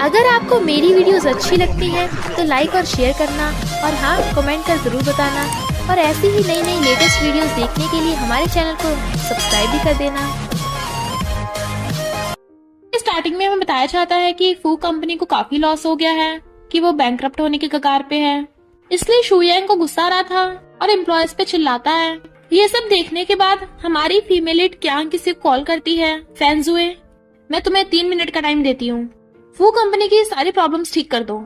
अगर आपको मेरी वीडियोस अच्छी लगती है तो लाइक और शेयर करना और हाँ कमेंट कर जरूर बताना। और ऐसी ही नई नई लेटेस्ट वीडियोस देखने के लिए हमारे चैनल को सब्सक्राइब भी कर देना। स्टार्टिंग में हमें बताया जाता है कि फू कंपनी को काफी लॉस हो गया है, कि वो बैंकरप्ट होने के कगार पे है। इसलिए शू यांग को गुस्सा आ रहा था और एम्प्लॉयज पे चिल्लाता है। ये सब देखने के बाद हमारी फीमेल लीड क्यांग किसी को कॉल करती है। फैंजुए, मैं तुम्हें 3 मिनट का टाइम देती हूँ। फू कंपनी की सारी प्रॉब्लम्स ठीक कर दो,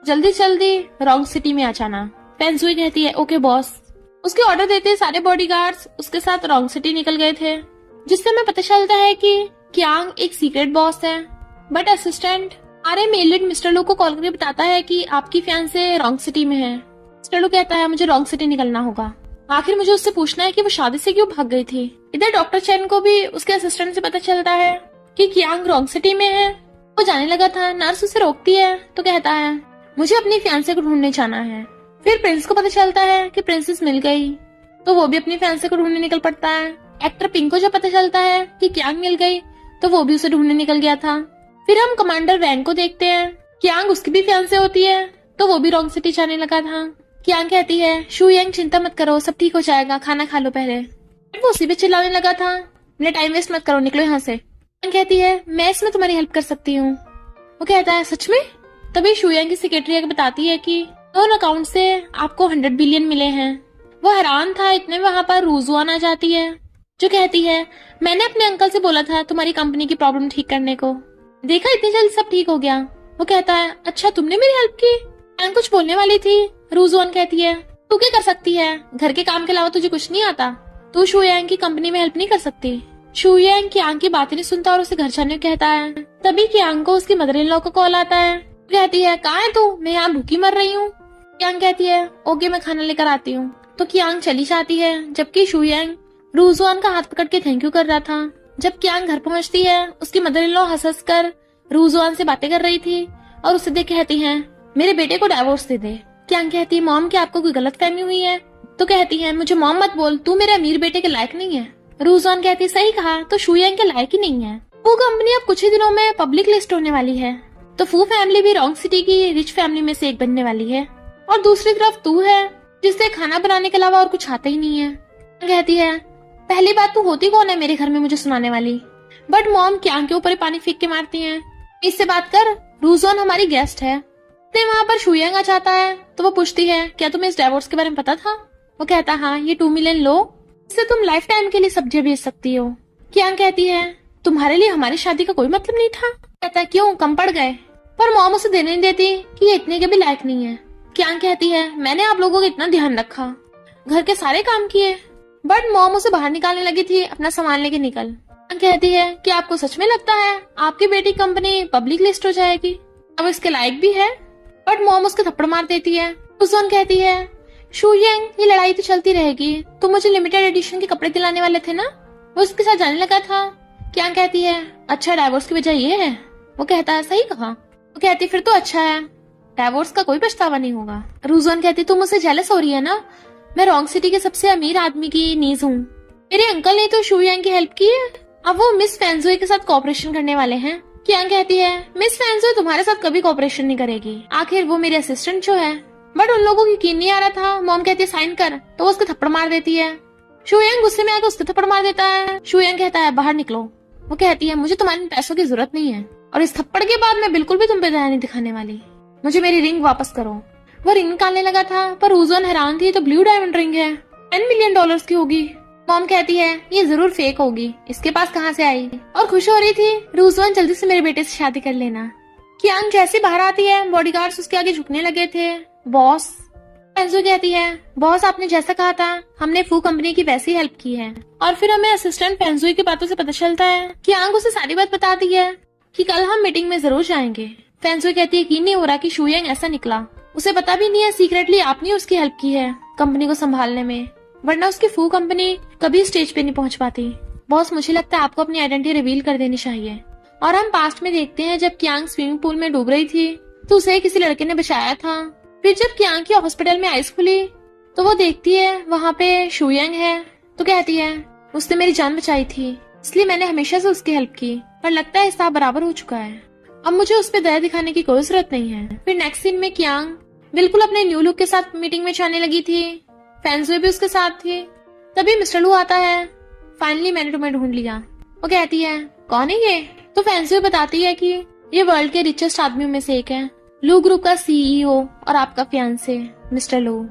जल्दी जल्दी रॉन्ग सिटी में आ जाना। फैंजुए कहती है ओके बॉस। उसके ऑर्डर देते सारे बॉडीगार्ड्स उसके साथ रॉन्ग सिटी निकल गए थे, जिससे हमें पता चलता है कि क्यांग एक सीक्रेट बॉस है। बट असिस्टेंट आरे मेल लीड मिस्टर लू को कॉल करके बताता है कि आपकी फियांसे रॉन्ग सिटी में है। मिस्टर लू कहता है मुझे रॉन्ग सिटी निकलना होगा। आखिर मुझे उससे पूछना है कि वो शादी से क्यों भाग गई थी। इधर डॉक्टर चैन को भी उसके असिस्टेंट से पता चलता है कि क्यांग रॉन्ग सिटी में है। वो जाने लगा था, नर्स उसे रोकती है तो कहता है मुझे अपनी फियांसे को ढूंढने जाना है। फिर प्रिंस को पता चलता है कि प्रिंसेस मिल गई, तो वो भी अपनी फियांसे को ढूंढने निकल पड़ता है। एक्टर पिंक को जब पता चलता है कि क्यांग मिल गई तो वो भी उसे ढूंढने निकल गया था। फिर हम कमांडर वैंग को देखते हैं। क्यांग उसकी भी फियांसे होती है, तो वो भी रॉन्ग सिटी जाने लगा था। क्यांग कहती है शू यांग चिंता मत करो, सब ठीक हो जाएगा, खाना खा लो पहले। वो उसी पे चिल्लाने लगा था, मेरा टाइम वेस्ट मत करो, निकलो यहाँ से। क्यांग कहती है मैं इसमें तुम्हारी हेल्प कर सकती हूँ। वो कहता है सच में? तभी शू यांग की सेक्रेटरी आके बताती है कि लोन अकाउंट से आपको 100 बिलियन मिले हैं। वो हैरान था, इतने में वहाँ पर रूजुआन आ जाती है जो कहती है मैंने अपने अंकल से बोला था तुम्हारी कंपनी की प्रॉब्लम ठीक करने को, देखा इतनी जल्दी सब ठीक हो गया। वो कहता है अच्छा तुमने मेरी हेल्प की। क्यांग कुछ बोलने वाली थी, रूजुआन कहती है तू क्या कर सकती है, घर के काम के अलावा तुझे कुछ नहीं आता, तू शू यांग की कंपनी में हेल्प नहीं कर सकती। शू यांग क्यांग की बातें नहीं सुनता और उसे घर जाने को कहता है। तभी क्यांग को उसकी मदर इन लॉ का कॉल आता है। कहती है कहाँ है तू, मैं यहाँ भूखी मर रही हूँ। क्यांग कहती है ओके मैं खाना लेकर आती हूँ। तो क्यांग चली जाती है, जबकि शू यांग रूजुआन का हाथ पकड़ के थैंक यू कर रहा था। जब क्यांग घर पहुँचती है, उसकी मदर इन लॉ हंस कर रूजुआन से बातें कर रही थी और उसे देख कहती है मेरे बेटे को डाइवोर्स दे दे। क्यांग कहती है मॉम क्या आपको कोई गलत फहमी हुई है? तो कहती है मुझे मॉम मत बोल, तू मेरे अमीर बेटे के लायक नहीं है। रूजुआन कहती है सही कहा, तो शू यांग के लायक ही नहीं है। फू कंपनी अब कुछ ही दिनों में पब्लिक लिस्ट होने वाली है, तो फू फैमिली भी रॉन्ग सिटी की रिच फैमिली में से एक बनने वाली है। और दूसरी तरफ तू है जिससे खाना बनाने के अलावा और कुछ आता ही नहीं है। कहती है पहली बात तू होती कौन है मेरे घर में मुझे सुनाने वाली। बट मॉम क्यांग के ऊपर ही पानी फेंक के मारती है, इससे बात कर, रूजुआन हमारी गेस्ट है। वहाँ पर शू यांग आ जाता है तो वो पूछती है क्या तुम्हें इस डाइवोर्स के बारे में पता था? वो कहता है हाँ, ये 2 मिलियन लो, इससे तुम लाइफ टाइम के लिए सब्जियां बेच सकती हो। क्यांग कहती है तुम्हारे लिए हमारी शादी का कोई मतलब नहीं था। कहता है क्यों, कम पड़ गए? पर मॉम उसे देने नहीं देती कि ये इतने के भी लायक नहीं है। क्यांग कहती है मैंने आप लोगों का इतना ध्यान रखा, घर के सारे काम किए, बट मॉम उसे बाहर निकालने लगी थी अपना सामान लेके निकल। क्यांग कहती है कि आपको सच में लगता है आपकी बेटी कंपनी पब्लिक लिस्ट हो जाएगी, अब इसके लायक भी है? बट मॉम उसके थप्पड़ मार देती है। रूजुआन कहती है शू यांग ये लड़ाई तो चलती रहेगी, तुम मुझे लिमिटेड एडिशन के कपड़े दिलाने वाले थे ना। वो उसके साथ जाने लगा था। क्यांग कहती है अच्छा डाइवोर्स की वजह ये है? वो कहता है सही कहा। वो कहती फिर तो अच्छा है, डाइवोर्स का कोई पछतावा नहीं होगा। रूजुआन कहती तुम मुझसे जेलस हो रही है ना, मैं रॉन्ग सिटी के सबसे अमीर आदमी की नीज हूँ, मेरे अंकल ने तो शू यांग की हेल्प की है, अब वो मिस फैंजुए के साथ कोऑपरेशन करने वाले हैं। क्यांग कहती है मिस फैंजुए तुम्हारे साथ कभी कोऑपरेशन नहीं करेगी, आखिर वो मेरे असिस्टेंट जो है। बट उन लोगों की यकीन नहीं आ रहा था। मॉम कहती है साइन कर, तो वो उसके थप्पड़ मार देती है। शू यांग गुस्से में आकर उसके थप्पड़ मार देता है। शू यांग कहता है बाहर निकलो। वो कहती है मुझे तुम्हारे पैसों की जरूरत नहीं है, और इस थप्पड़ के बाद मैं बिल्कुल भी तुम पे दया नहीं दिखाने वाली, मुझे मेरी रिंग वापस करो। वो रिंग निकालने लगा था, पर रूजुआन हैरान थी, तो ब्लू डायमंड रिंग है, 10 मिलियन डॉलर्स की होगी। मॉम कहती है ये जरूर फेक होगी, इसके पास कहाँ से आई? और खुश हो रही थी रूजुआन जल्दी से मेरे बेटे से शादी कर लेना। क्यांग जैसे बाहर आती है, बॉडीगार्ड्स उसके आगे झुकने लगे थे। बॉस, फैंजुए कहती है बॉस आपने जैसा कहा था हमने फू कंपनी की वैसी हेल्प की है। और फिर हमें असिस्टेंट फैंजुए की बातों से पता चलता है कि क्यांग उसे सारी बात बता दी है कि कल हम मीटिंग में जरूर जाएंगे। फैंजुए कहती है यकीन नहीं हो रहा कि शू यांग ऐसा निकला, उसे पता भी नहीं है सीक्रेटली आपने उसकी हेल्प की है कंपनी को संभालने में, वरना उसकी फू कंपनी कभी स्टेज पे नहीं पहुंच पाती। बॉस मुझे लगता है आपको अपनी आइडेंटिटी रिवील कर देनी चाहिए। और हम पास्ट में देखते हैं जब क्यांग स्विमिंग पूल में डूब रही थी तो उसे किसी लड़के ने बचाया था। फिर जब क्यांग की हॉस्पिटल में आइस खुली तो वो देखती है वहाँ पे शू यांग है, तो कहती है उसने मेरी जान बचाई थी, इसलिए मैंने हमेशा से उसकी हेल्प की, पर लगता है हिसाब बराबर हो चुका है। अब मुझे उस पर दया दिखाने की कोई जरूरत नहीं है। फिर नेक्स्ट सीन में कियांग बिल्कुल अपने न्यू लुक के साथ मीटिंग में जाने लगी थी। फैंसुए भी उसके साथ थी। तभी मिस्टर लू आता है। फाइनली मैंने तुम्हें ढूंढ लिया। वो कहती है कौन है ये? तो फैंसुए बताती है कि ये वर्ल्ड के रिचेस्ट आदमियों में से एक है, लू ग्रुप का सीईओ और आपका फियांसे मिस्टर लू।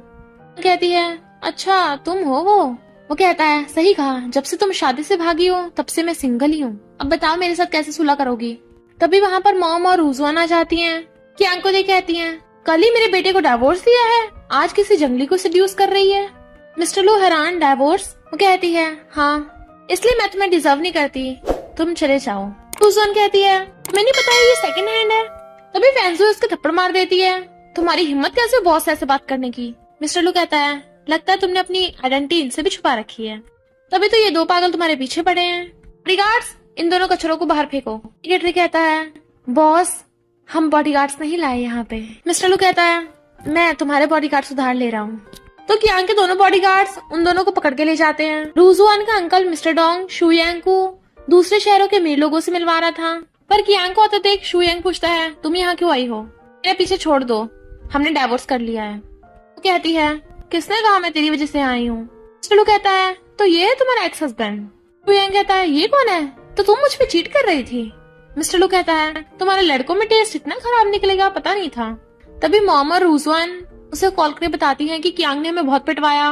कहती है अच्छा तुम हो वो? वो कहता है सही कहा, जब से तुम शादी से भागी हो तब से मैं सिंगल ही हूँ। अब बताओ मेरे साथ कैसे सुलह करोगी? तभी वहाँ पर मॉम और रूजुआन आ जाती हैं। कियांग को देख कहती हैं कल ही मेरे बेटे को डाइवोर्स दिया है, आज किसी जंगली को सेड्यूस कर रही है। मिस्टर लू हैरान, डाइवोर्स? वो कहती है हाँ, इसलिए मैं तुम्हें डिजर्व नहीं करती, तुम चले जाओ। रूजुआन कहती है तुम्हें नहीं पता ये सेकंड हैंड है। तभी फैंसुए उसके थप्पड़ मार देती है। तुम्हारी हिम्मत कैसे बॉस से ऐसे बात करने की? मिस्टर लू कहता है लगता है तुमने अपनी आइडेंटिटी इनसे भी छुपा रखी है, तभी तो ये दो पागल तुम्हारे पीछे पड़े हैं। बॉडीगार्ड्स इन दोनों कचरों को बाहर फेंको। सेक्रेटरी कहता है बॉस हम बॉडीगार्ड्स नहीं लाए यहाँ पे। मिस्टर लू कहता है मैं तुम्हारे बॉडीगार्ड्स उधार ले रहा हूँ। तो कियांग के दोनों बॉडीगार्ड्स उन दोनों को पकड़ के ले जाते हैं। रूजुआन का अंकल मिस्टर डोंग शुयांग को दूसरे शहरों के अमीर लोगों से मिलवा रहा था, पर कियांग को आते देख शुयांग पूछता है तुम यहाँ क्यों आई हो? मेरे पीछे छोड़ दो, हमने डाइवोर्स कर लिया है। वो कहती है किसने कहा मैं तेरी वजह से आई हूँ? मिस्टर लू कहता है तो ये है तुम्हारा एक्स हस्बैंड। शुयांग कहता है ये कौन है? तो तुम मुझ पे चीट कर रही थी। मिस्टर लू कहता है तुम्हारे लड़कों में टेस्ट इतना खराब निकलेगा पता नहीं था। तभी मॉम और रूजुआन उसे कॉल करके बताती हैं कि कियांग ने हमें बहुत पिटवाया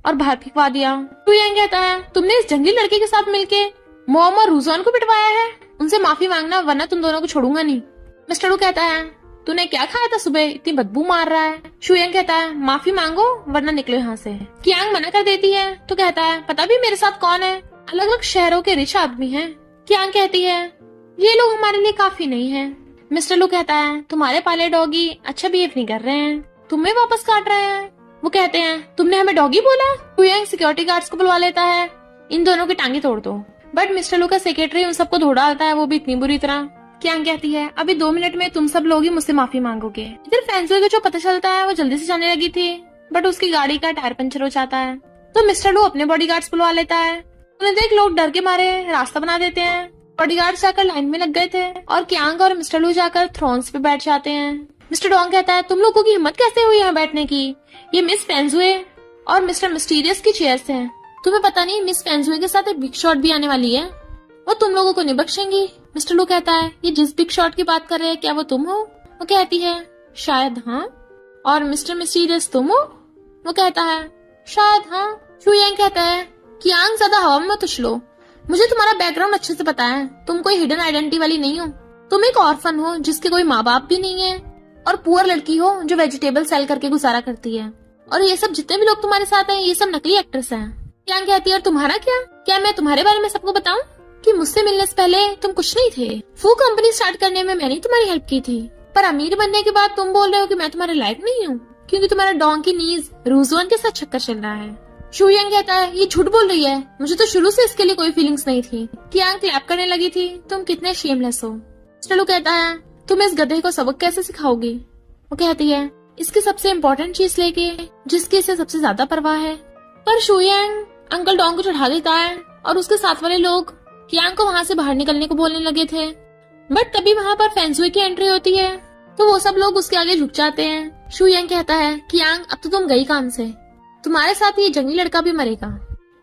और बाहर फेंकवा दिया। शुयांग कहता है तुमने इस जंगली लड़के के साथ मिलके मॉम और रूजुआन को पिटवाया है, उनसे माफी मांगना वरना तुम दोनों को छोड़ूंगा नहीं। मिस्टर लू कहता है तूने क्या खाया था सुबह, इतनी बदबू मार रहा है? शुयांग कहता है माफी मांगो वरना निकलो यहाँ से। कियांग मना कर देती है तो कहता है पता भी मेरे साथ कौन है, अलग अलग शहरों के रिच आदमी हैं। कियांग कहती है ये लोग हमारे लिए काफी नहीं है। मिस्टर लू कहता है तुम्हारे पाले डॉगी अच्छा बिहेव नहीं कर रहे हैं, तुम्हें वापस काट रहे हैं। वो कहते हैं तुमने हमें डॉगी बोला। शुयांग सिक्योरिटी गार्ड्स को बुलवा लेता है, इन दोनों की टांगे तोड़ दो। बट मिस्टर लू का सेक्रेटरी उन सबको धो डालता है, वो भी इतनी बुरी तरह। कियांग कहती है अभी 2 मिनट में तुम सब लोग ही मुझसे माफी मांगोगे। इधर फैंसुए को जो पता चलता है वो जल्दी से जाने लगी थी, बट उसकी गाड़ी का टायर पंचर हो जाता है। तो मिस्टर लू अपने बॉडीगार्ड्स बुलवा लेता है। उन्हें देख लोग डर के मारे रास्ता बना देते हैं। बॉडीगार्ड्स जाकर लाइन में लग गए थे और कियांग और मिस्टर लू जाकर थ्रोन्स पे बैठ जाते हैं। मिस्टर डोंग कहता है तुम लोगों की हिम्मत कैसे हुई यहाँ बैठने की? ये मिस फैंसुए और मिस्टर मिस्टीरियस की चेयर्स हैं। तुम्हें पता नहीं मिस फैंसुए के साथ एक बिग शॉट भी आने वाली है, वो तुम लोगों को नहीं बख्शेंगी। मिस्टर लू कहता है ये जिस बिग शॉट की बात कर रहे हैं क्या वो तुम हो? वो कहती है शायद हाँ। और मिस्टर मिस्टीरियस तुम हो? वो कहता है शायद हाँ। शुयांग कहता है कियांग ज्यादा हवा में मत उछलो, मुझे तुम्हारा बैकग्राउंड अच्छे से पता है, तुम कोई हिडन आइडेंटिटी वाली नहीं हो। तुम एक ऑर्फन हो जिसके कोई माँ बाप भी नहीं है और पुअर लड़की हो जो वेजिटेबल सेल करके गुजारा करती है, और ये सब जितने भी लोग तुम्हारे साथ हैं ये सब नकली एक्ट्रेस हैं। कियांग कहती है और तुम्हारा क्या मैं तुम्हारे बारे में सबको बताऊं कि मुझसे मिलने से पहले तुम कुछ नहीं थे। फू कंपनी स्टार्ट करने में मैंने तुम्हारी हेल्प की थी, पर अमीर बनने के बाद तुम बोल रहे हो कि मैं तुम्हारे लायक नहीं हूँ क्योंकि तुम्हारा डोंग की नीज रूजुआन के साथ चक्कर चल रहा है। शुयांग कहता है ये झूठ बोल रही है, मुझे तो शुरू से इसके लिए कोई फीलिंग्स नहीं थी। कियांग क्लैप करने लगी थी, तुम कितने शेमलेस हो। चलो कहता है तुम इस गधे को सबक कैसे सिखाओगी? वो कहती है इसकी सबसे इम्पोर्टेंट चीज लेके जिसकी इसे सबसे ज्यादा परवाह है। पर शुयांग अंकल डोंग को चढ़ा देता है और उसके साथ वाले लोग कियांग को वहाँ से बाहर निकलने को बोलने लगे थे। बट तभी वहाँ पर फैंसुए की एंट्री होती है तो वो सब लोग उसके आगे झुक जाते हैं। शुयांग कहता है कियांग अब तो तुम गई काम से, तुम्हारे साथ ये जंगली लड़का भी मरेगा।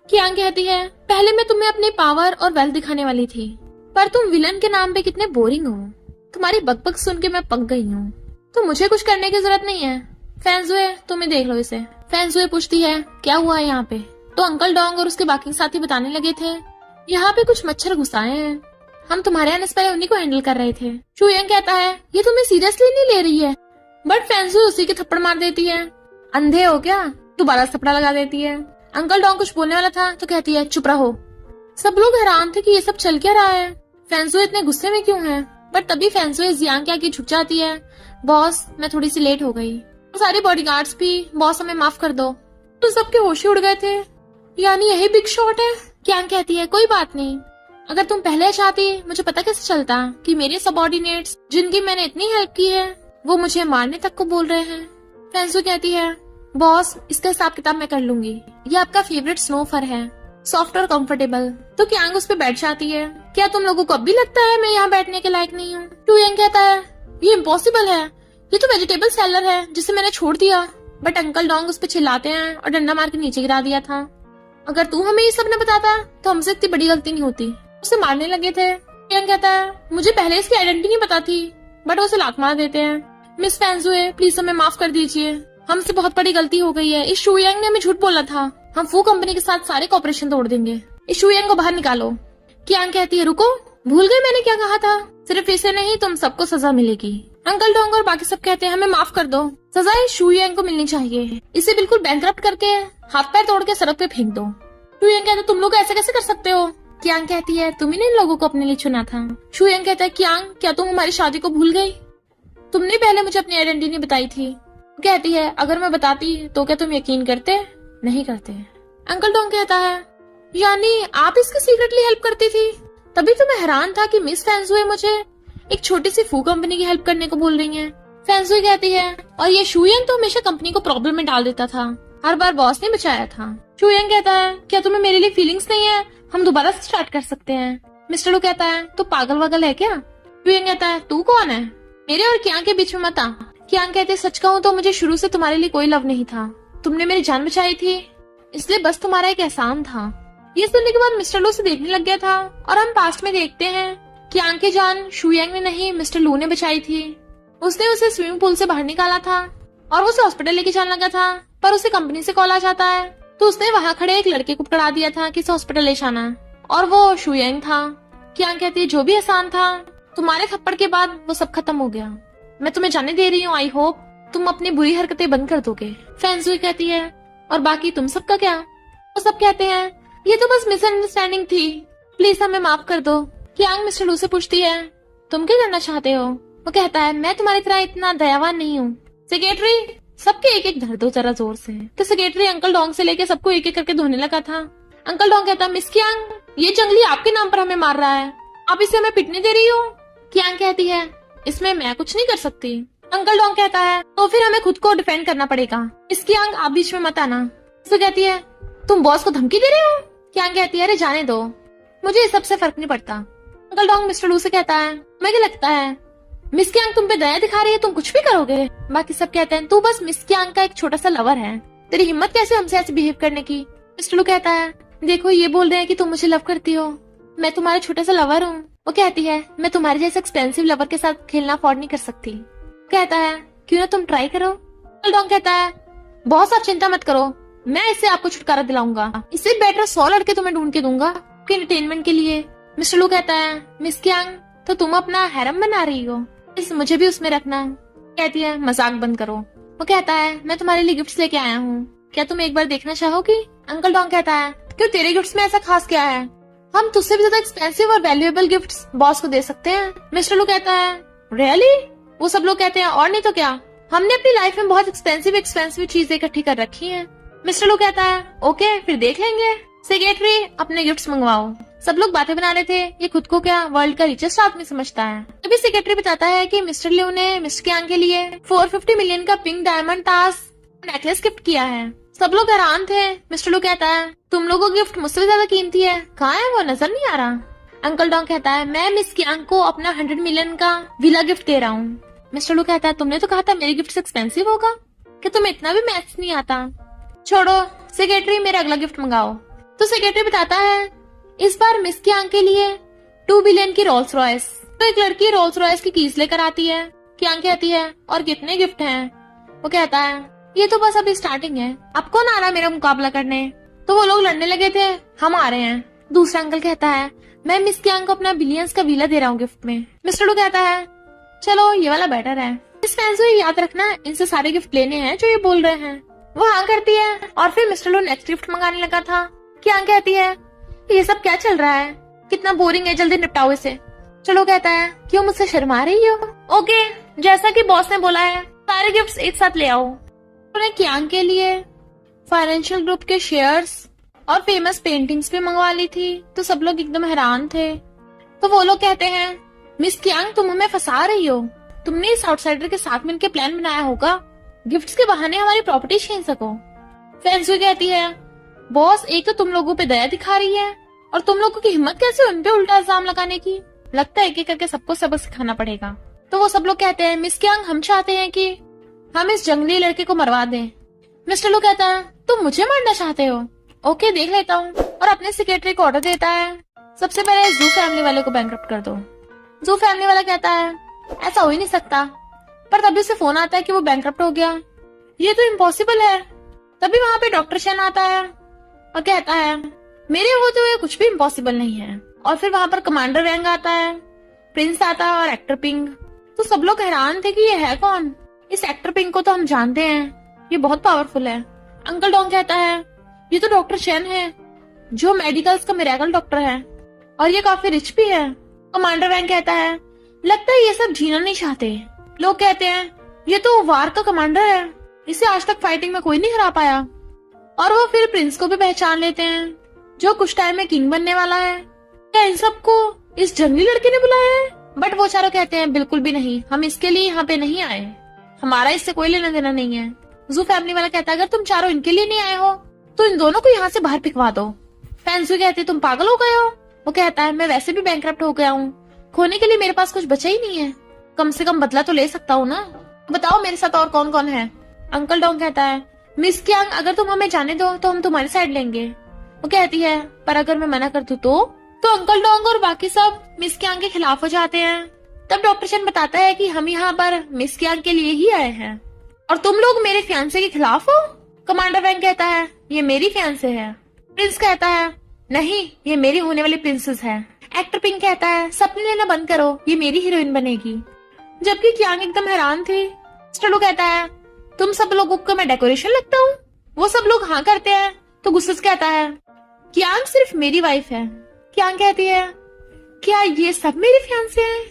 कियांग कहती है पहले मैं तुम्हें अपने पावर और वेल्थ दिखाने वाली थी, पर तुम विलन के नाम पे कितने बोरिंग हो। तुम्हारी बकबक सुन के मैं पक गई हूँ, तो मुझे कुछ करने की जरूरत नहीं है। फैंसुए तुम्हें देख लो इसे। फैंसुए पूछती है क्या हुआ है यहाँ पे? तो अंकल डोंग और उसके बाकी साथी बताने लगे थे यहाँ पे कुछ मच्छर घुसाए हैं, हम तुम्हारे आने से पहले उन्हीं को हैंडल कर रहे थे। शुयांग कहता है ये तुम्हें सीरियसली नहीं ले रही है, बट फैंसुए उसी के थप्पड़ मार देती है। अंधे हो क्या? दोबारा थप्पड़ा लगा देती है। अंकल डोंग कुछ बोलने वाला था तो कहती है चुप रहो। सब लोग हैरान थे कि ये सब चल क्या रहा है, फैंसुए इतने गुस्से में क्यों है। बट तभी फैंसुए जियांग के आगे झुक जाती है, बॉस मैं थोड़ी सी लेट हो गई। तो सारे बॉडीगार्ड्स भी बॉस हमें माफ कर दो। तो सबके होश ही उड़ गए थे, यानी यही बिग शॉट है। कियांग कहती है कोई बात नहीं, अगर तुम पहले चाहती मुझे पता कैसे चलता कि मेरे सबऑर्डिनेट्स जिनकी मैंने इतनी हेल्प की है वो मुझे मारने तक को बोल रहे हैं। फैंसुए कहती है बॉस इसका हिसाब किताब मैं कर लूंगी, ये आपका फेवरेट स्नो फर है, सॉफ्ट और कंफर्टेबल। तो कियांग उस पे बैठ जाती है। क्या तुम लोगों को अब भी लगता है मैं यहाँ बैठने के लायक नहीं हूँ? शूयंग कहता है ये इम्पॉसिबल है, ये तो वेजिटेबल सेलर है जिसे मैंने छोड़ दिया। बट अंकल डोंग उस पे चिल्लाते हैं और डंडा मार के नीचे गिरा दिया था। अगर तू हमें ये सब न बताता तो हमसे इतनी बड़ी गलती नहीं होती। उसे मारने लगे थे। शूयंग कहता है मुझे पहले इसकी आइडेंटिटी नहीं पता थी। बट उसे लात मार देते हैं। मिस फैंसुए प्लीज हमें माफ कर दीजिए, हमसे बहुत बड़ी गलती हो गई है। इस शूयंग ने हमें झूठ बोला था, हम फू कंपनी के साथ सारे कॉपरेशन तोड़ देंगे। इस शूयंग को बाहर निकालो। कियांग कहती है रुको, भूल गए मैंने क्या कहा था? सिर्फ इसे नहीं तुम सबको सजा मिलेगी। अंकल डोंग और बाकी सब कहते हैं हमें माफ कर दो, सजा इस शूयंग को मिलनी चाहिए। इसे बिल्कुल बैंकरप्ट करके हाथ पैर तोड़ के सड़क पे फेंक दो। शूयंग कहता है तुम लोग ऐसे कैसे कर सकते हो? कियांग कहती है तुम ही ने इन लोगों को अपने लिए चुना था। शूयंग कहता है कियांग क्या तुम हमारी शादी को भूल गई? तुमने पहले मुझे अपनी आइडेंटिटी नहीं बताई थी। कहती है अगर मैं बताती तो क्या तुम यकीन करते? नहीं करते। अंकल डोंग कहता है यानी आप इसकी सीक्रेटली हेल्प करती थी? तभी तो मैं हैरान था कि मिस फैंसुए मुझे एक छोटी सी फू कंपनी की हेल्प करने को बोल रही हैं। फैंसुए कहती है और ये शूयंग तो हमेशा कंपनी को प्रॉब्लम में डाल देता था, हर बार बॉस ने बचाया था। शूयंग कहता है क्या तुम्हें मेरे लिए फीलिंग्स नहीं है? हम दोबारा से स्टार्ट कर सकते हैं। मिस्टर लू कहता है तू पागल वागल है क्या? शूयंग कहता है तू कौन है? मेरे और कियांग के बीच में मत आ। कियांग कहते सच कहूँ तो मुझे शुरू से तुम्हारे लिए कोई लव नहीं था, तुमने मेरी जान बचाई थी इसलिए बस तुम्हारा एक एहसान था। ये सुनने के बाद मिस्टर लू से देखने लग गया था और हम पास्ट में देखते हैं कियांग की जान शूयंग ने नहीं मिस्टर लू ने बचाई थी। उसने उसे स्विमिंग पूल से बाहर निकाला था और वो उसे हॉस्पिटल लेके जाने लगा था, पर उसे कंपनी से कॉल आ जाता है तो उसने वहाँ खड़े एक लड़के को पकड़ा दिया था कि उसे हॉस्पिटल ले जाना और वो शूयंग था। कियांग कहती है जो भी एहसान था तुम्हारे थप्पड़ के बाद वो सब खत्म हो गया, मैं तुम्हें जाने दे रही हूँ, आई होप तुम अपनी बुरी हरकतें बंद कर दोगे। फैंसुई कहती है और बाकी तुम सबका क्या? वो सब कहते हैं ये तो बस मिसअंडरस्टैंडिंग थी, प्लीज हमें माफ कर दो। कियांग मिस्टर लू से पूछती है तुम क्या करना चाहते हो? वो कहता है मैं तुम्हारी तरह इतना दयावान नहीं हूँ। सेक्रेटरी सबके एक एक धर दो जरा जोर से। तो सेक्रेटरी अंकल डोंग से लेके सबको एक एक करके धोने लगा था। अंकल डोंग कहता मिस कियांग ये जंगली आपके नाम पर हमें मार रहा है, आप इसे हमें पिटने दे रही हो? कियांग कहती है इसमें मैं कुछ नहीं कर सकती। अंकल डोंग कहता है तो फिर हमें खुद को डिफेंड करना पड़ेगा, मिस कियांग आप बीच में मत आना। तो कहती है तुम बॉस को धमकी दे रहे हो? कियांग कहती है अरे जाने दो, मुझे इस सब से फर्क नहीं पड़ता। अंकल डोंग मिस्टर लू से कहता है तुम्हें क्या लगता है मिस कियांग तुम पे दया दिखा रही है, तुम कुछ भी करोगे? बाकी सब कहते हैं तू बस मिस कियांग का एक छोटा सा लवर है, तेरी हिम्मत कैसे हमसे ऐसे बिहेव करने की? मिस्टर लू कहता है देखो ये बोल रहे हैं कि तुम मुझे लव करती हो, मैं तुम्हारा छोटा सा लवर हूँ। वो कहती है मैं तुम्हारे जैसे एक्सपेंसिव लवर के साथ खेलना अफोर्ड नहीं कर सकती। कहता है क्यों ना तुम ट्राई करो। अंकल डोंग कहता है बहुत आप चिंता मत करो, मैं इससे आपको छुटकारा दिलाऊंगा, इससे बेटर 100 लड़के तुम्हें ढूंढ के दूंगा आपके एंटरटेनमेंट के लिए। मिस्टर लू कहता है मिस कियांग तो तुम अपना हैरम बना रही हो, इस मुझे भी उसमें रखना। कहती है मजाक बंद करो। वो कहता है मैं तुम्हारे लिए गिफ्ट्स लेके आया हूँ, क्या तुम एक बार देखना चाहोगी? अंकल डोंग कहता है क्यों तेरे गिफ्ट्स में ऐसा खास क्या है? हम तुझसे भी ज्यादा एक्सपेंसिव और वैल्यूएबल गिफ्ट्स बॉस को दे सकते हैं। मिस्टर लू कहता है रियली? वो सब लोग कहते हैं और नहीं तो क्या, हमने अपनी लाइफ में बहुत एक्सपेंसिव चीजें इकट्ठी कर रखी हैं। मिस्टर लू कहता है ओके फिर देख लेंगे। सेक्रेटरी अपने गिफ्ट्स मंगवाओ। सब लोग बातें बना रहे थे ये खुद को क्या वर्ल्ड का रिचेस्ट आदमी समझता है। तभी सेक्रेटरी बताता है कि मिस्टर लियो ने मिस्टर कियांग के लिए 450 मिलियन का पिंक डायमंड ताज नेकलेस गिफ्ट किया है। सब लोग हैरान थे। मिस्टर लू कहता है तुम लोगों की गिफ्ट मुझसे ज्यादा कीमती है, कहाँ है वो नजर नहीं आ रहा। अंकल डोंग कहता है मैं मिस कियांग को अपना 100 मिलियन का विला गिफ्ट दे रहा हूँ। मिस्टर लू कहता है तुमने तो कहा था मेरी गिफ्ट एक्सपेंसिव होगा, कि तुम्हें इतना भी मैथ्स नहीं आता। छोड़ो सेक्रेटरी मेरा अगला गिफ्ट मंगाओ। तो सेक्रेटरी बताता है इस बार मिस कियांग के लिए 2 बिलियन की रोल्स रॉयस। तो एक लड़की रोल्स रॉयस की कीज लेकर आती है। कियांग कहती है और कितने गिफ्ट हैं? वो कहता है ये तो बस अभी स्टार्टिंग है, अब कौन आ रहा है मेरा मुकाबला करने? तो वो लोग लड़ने लगे थे, हम आ रहे हैं। दूसरा अंकल कहता है मैं मिस कियांग को अपना बिलियंस का विला दे रहा हूँ गिफ्ट में। मिस्टर लू कहता है चलो ये वाला बेटर है। इस फैंस को याद रखना इनसे सारे गिफ्ट लेने हैं जो ये बोल रहे हैं। वो हाँ करती है और फिर मिस्टर लू नेक्स्ट गिफ्ट मंगाने लगा था। कियांग कहती है ये सब क्या चल रहा है, कितना बोरिंग है, जल्दी निपटाओ इसे। चलो कहता है क्यों मुझसे शर्मा रही हो? ओके जैसा कि बॉस ने बोला है सारे गिफ्ट्स एक साथ ले आओ। उन्होंने कियांग के लिए फाइनेंशियल ग्रुप के शेयर्स और फेमस पेंटिंग्स भी मंगवा ली थी। तो सब लोग एकदम हैरान थे। तो वो लोग कहते हैं मिस कियांग तुम हमें फंसा रही हो, तुमने इस आउटसाइडर के साथ मिलकर प्लान बनाया होगा गिफ्ट्स के बहाने हमारी प्रॉपर्टी छीन सको। फैंसुई कहती है बॉस एक तो तुम लोगों पे दया दिखा रही है और तुम लोगों की हिम्मत कैसे उन पे उल्टा इल्जाम लगाने की। लगता है एक एक करके सबको सबक सिखाना पड़ेगा। तो वो सब लोग कहते हैं मिस कियांग हम चाहते हैं कि हम इस जंगली लड़के को मरवा दें। मिस्टर लू कहता है तुम मुझे मारना चाहते हो? ओके देख लेता हूँ। और अपने सेक्रेटरी को ऑर्डर देता है सबसे पहले जू फैमिली वाले को बैंकरप्ट कर दो। जू फैमिली वाला कहता है ऐसा हो ही नहीं सकता। पर तभी उसे फोन आता है कि वो बैंकरप्ट हो गया। ये तो इम्पॉसिबल है। तभी वहाँ पे डॉक्टर शेन आता है और कहता है मेरे होते हुए कुछ भी इम्पॉसिबल नहीं है। और फिर वहाँ पर कमांडर रैंग आता है, प्रिंस आता है और एक्टर पिंग। तो सब लोग हैरान थे कि ये है कौन। इस एक्टर पिंग को तो हम जानते हैं, ये बहुत पावरफुल है। अंकल डोंग कहता है ये तो डॉक्टर शेन है जो मेडिकल्स का मिरेकल डॉक्टर है और ये काफी रिच भी है। कमांडर रैंग कहता है लगता है ये सब जीना नहीं चाहते। लोग कहते हैं ये तो वार का कमांडर है, इसे आज तक फाइटिंग में कोई नहीं हरा पाया। और वो फिर प्रिंस को भी पहचान लेते हैं जो कुछ टाइम में किंग बनने वाला है। क्या इन सबको इस जंगली लड़के ने बुलाया है? बट वो चारों कहते हैं बिल्कुल भी नहीं, हम इसके लिए यहाँ पे नहीं आए, हमारा इससे कोई लेना देना नहीं है। जू फैमिली वाला कहता है अगर तुम चारों इनके लिए नहीं आए हो तो इन दोनों को यहाँ से बाहर फिकवा दो। फैंसू कहते तुम पागल हो गए हो? वो कहता है मैं वैसे भी बैंकरप्ट हो गया हूँ, खोने के लिए मेरे पास कुछ बचा ही नहीं है, कम से कम बदला तो ले सकता हूँ ना। बताओ मेरे साथ और कौन कौन है? अंकल डोंग कहता है मिस कियांग अगर तुम हमें जाने दो तो हम तुम्हारी साइड लेंगे। वो कहती है पर अगर मैं मना कर दूं तो अंकल डोंग और बाकी सब मिस कियांग के खिलाफ हो जाते हैं। तब डॉक्टर शन बताता है कि हम यहाँ पर मिस कियांग के लिए ही आए हैं और तुम लोग मेरे फियांसे के खिलाफ हो। कमांडर रैंग कहता है ये मेरी फियांसे है। प्रिंस कहता है नहीं ये मेरी होने वाली प्रिंसेस है। एक्टर पिंक कहता है सपने लेना बंद करो, ये मेरी हीरोइन बनेगी। जबकि कियांग एकदम हैरान थी। स्टलो कहता है तुम सब लोगों को मैं डेकोरेशन लगता हूँ? वो सब लोग हाँ करते हैं। तो गुस्से से कहता है कियांग सिर्फ मेरी वाइफ है। कियांग कहती है क्या ये सब मेरे फियांसे हैं?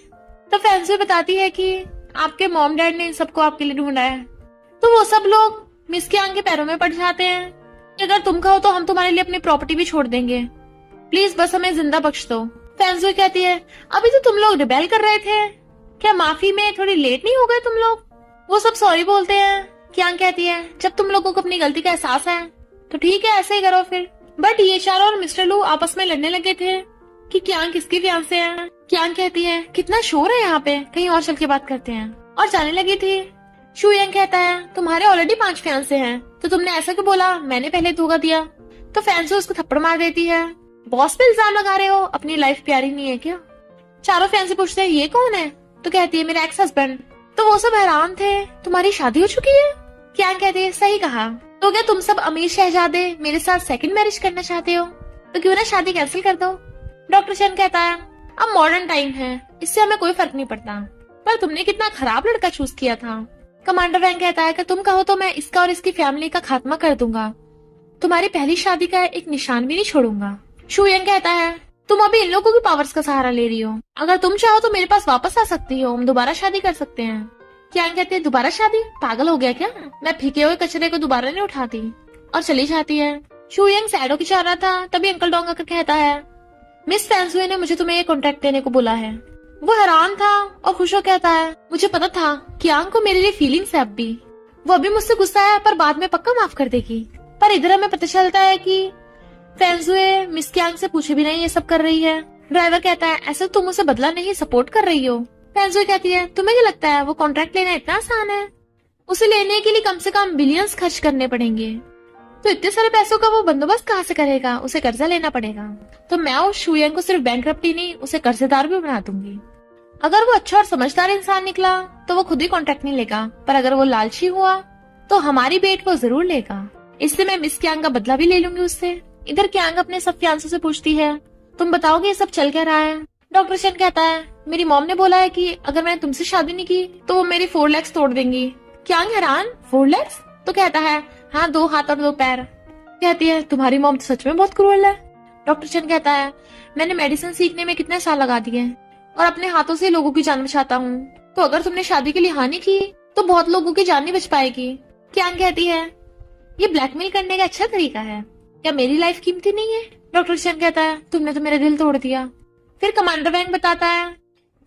तो फैंसू बताती है कि आपके मॉम डैड ने इन सबको आपके लिए ढूंढा है। तो वो सब लोग मिस कियांग के पैरों में पड़ जाते हैं कि अगर तुम कहो तो हम तुम्हारे लिए अपनी प्रॉपर्टी भी छोड़ देंगे, प्लीज बस हमें जिंदा बख्श दो। फैंसू कहती है अभी तो तुम लोग रिबेल कर रहे थे, क्या माफी में थोड़ी लेट नहीं हो गए तुम लोग? वो सब सॉरी बोलते हैं। कियांग कहती है जब तुम लोगों को अपनी गलती का एहसास है तो ठीक है ऐसे ही करो फिर। बट ये चारों और मिस्टर लू आपस में लड़ने लगे थे कि कियांग किसकी फियांसे है। कियांग कहती है कितना शोर है यहाँ पे, कहीं और चल के बात करते हैं, और जाने लगी थी। शू यंग कहता है तुम्हारे ऑलरेडी 5 फियांसे हैं तो तुमने ऐसा क्यों बोला, मैंने पहले धोखा दिया। तो फैंसू उसको थप्पड़ मार देती है बॉस पे इल्जाम लगा रहे हो, अपनी लाइफ प्यारी नहीं है क्या? चारों फैंसे पूछते हैं ये कौन है? तो कहती है मेरा एक्स हस्बैंड। तो वो सब हैरान थे तुम्हारी शादी हो चुकी है? क्या कहती है सही कहा। तो क्या तुम सब अमीर शहजादे मेरे साथ सेकंड मैरिज करना चाहते हो? तो क्यों ना शादी कैंसिल कर दो। डॉक्टर शन कहता है अब मॉडर्न टाइम है, इससे हमें कोई फर्क नहीं पड़ता, पर तुमने कितना खराब लड़का चूज किया था। कमांडर रैंक कहता है कि तुम कहो तो मैं इसका और इसकी फैमिली का खात्मा कर दूंगा, तुम्हारी पहली शादी का एक निशान भी नहीं छोड़ूंगा। शू यंग कहता है तुम अभी इन लोगों की पावर्स का सहारा ले रही हो, अगर तुम चाहो तो मेरे पास वापस आ सकती हो, हम दोबारा शादी कर सकते हैं। क्या कहते हैं दोबारा शादी, पागल हो गया क्या? मैं फेंके हुए कचरे को दोबारा नहीं उठाती, और चली जाती है। शू यंग सैडो की चाह रहा था, तभी अंकल डोंग आकर कहता है मिस फैंसुए ने मुझे तुम्हें ये कॉन्ट्रैक्ट देने को बोला है। वो हैरान था और खुश हो कहता है मुझे पता था कि आंग को मेरे लिए फीलिंग्स है, अब भी वो अभी मुझसे गुस्सा है पर बाद में पक्का माफ कर देगी। पर इधर हमें पता चलता है कि फैंसुए मिस कियांग से पूछे भी नहीं ये सब कर रही है। ड्राइवर कहता है ऐसे तुम उसे बदला नहीं सपोर्ट कर रही हो। फैंसुए कहती है तुम्हें क्या लगता है वो कॉन्ट्रैक्ट लेना इतना आसान है? उसे लेने के लिए कम से कम बिलियंस खर्च करने पड़ेंगे, तो इतने सारे पैसों का वो बंदोबस्त कहाँ से करेगा? उसे कर्जा लेना पड़ेगा। तो मैं उस शू यंग को सिर्फ बैंकरप्टी नहीं उसे कर्जदार भी बना दूंगी। अगर वो अच्छा और समझदार इंसान निकला तो वो खुद ही कॉन्ट्रैक्ट नहीं लेगा, पर अगर वो लालची हुआ तो हमारी बेट वो जरूर लेगा। इससे मैं मिस कियांग का बदला भी ले लूंगी उससे। इधर कियांग अपने सब फियांसों से पूछती है तुम बताओगे ये सब चल क्या रहा है? डॉक्टर शन कहता है मेरी मॉम ने बोला है कि अगर मैंने तुमसे शादी नहीं की तो वो मेरी 4 लेग्स तोड़ देंगी। कियांग हैरान 4 लेग्स? तो कहता है हाँ 2 हाथ और 2 पैर। कहती है तुम्हारी मॉम तो सच में बहुत क्रूअल है। डॉक्टर शन कहता है मैंने मेडिसिन सीखने में कितने साल लगा दिए और अपने हाथों से लोगों की जान बचाता हूँ, तो अगर तुमने शादी के लिए हाँ नहीं की तो बहुत लोगों की जान नहीं बच पाएगी। कियांग कहती है ये ब्लैकमेल करने का अच्छा तरीका है, क्या मेरी लाइफ कीमती नहीं है? डॉक्टर शन कहता है तुमने तो मेरा दिल तोड़ दिया। फिर कमांडर वैंग बताता है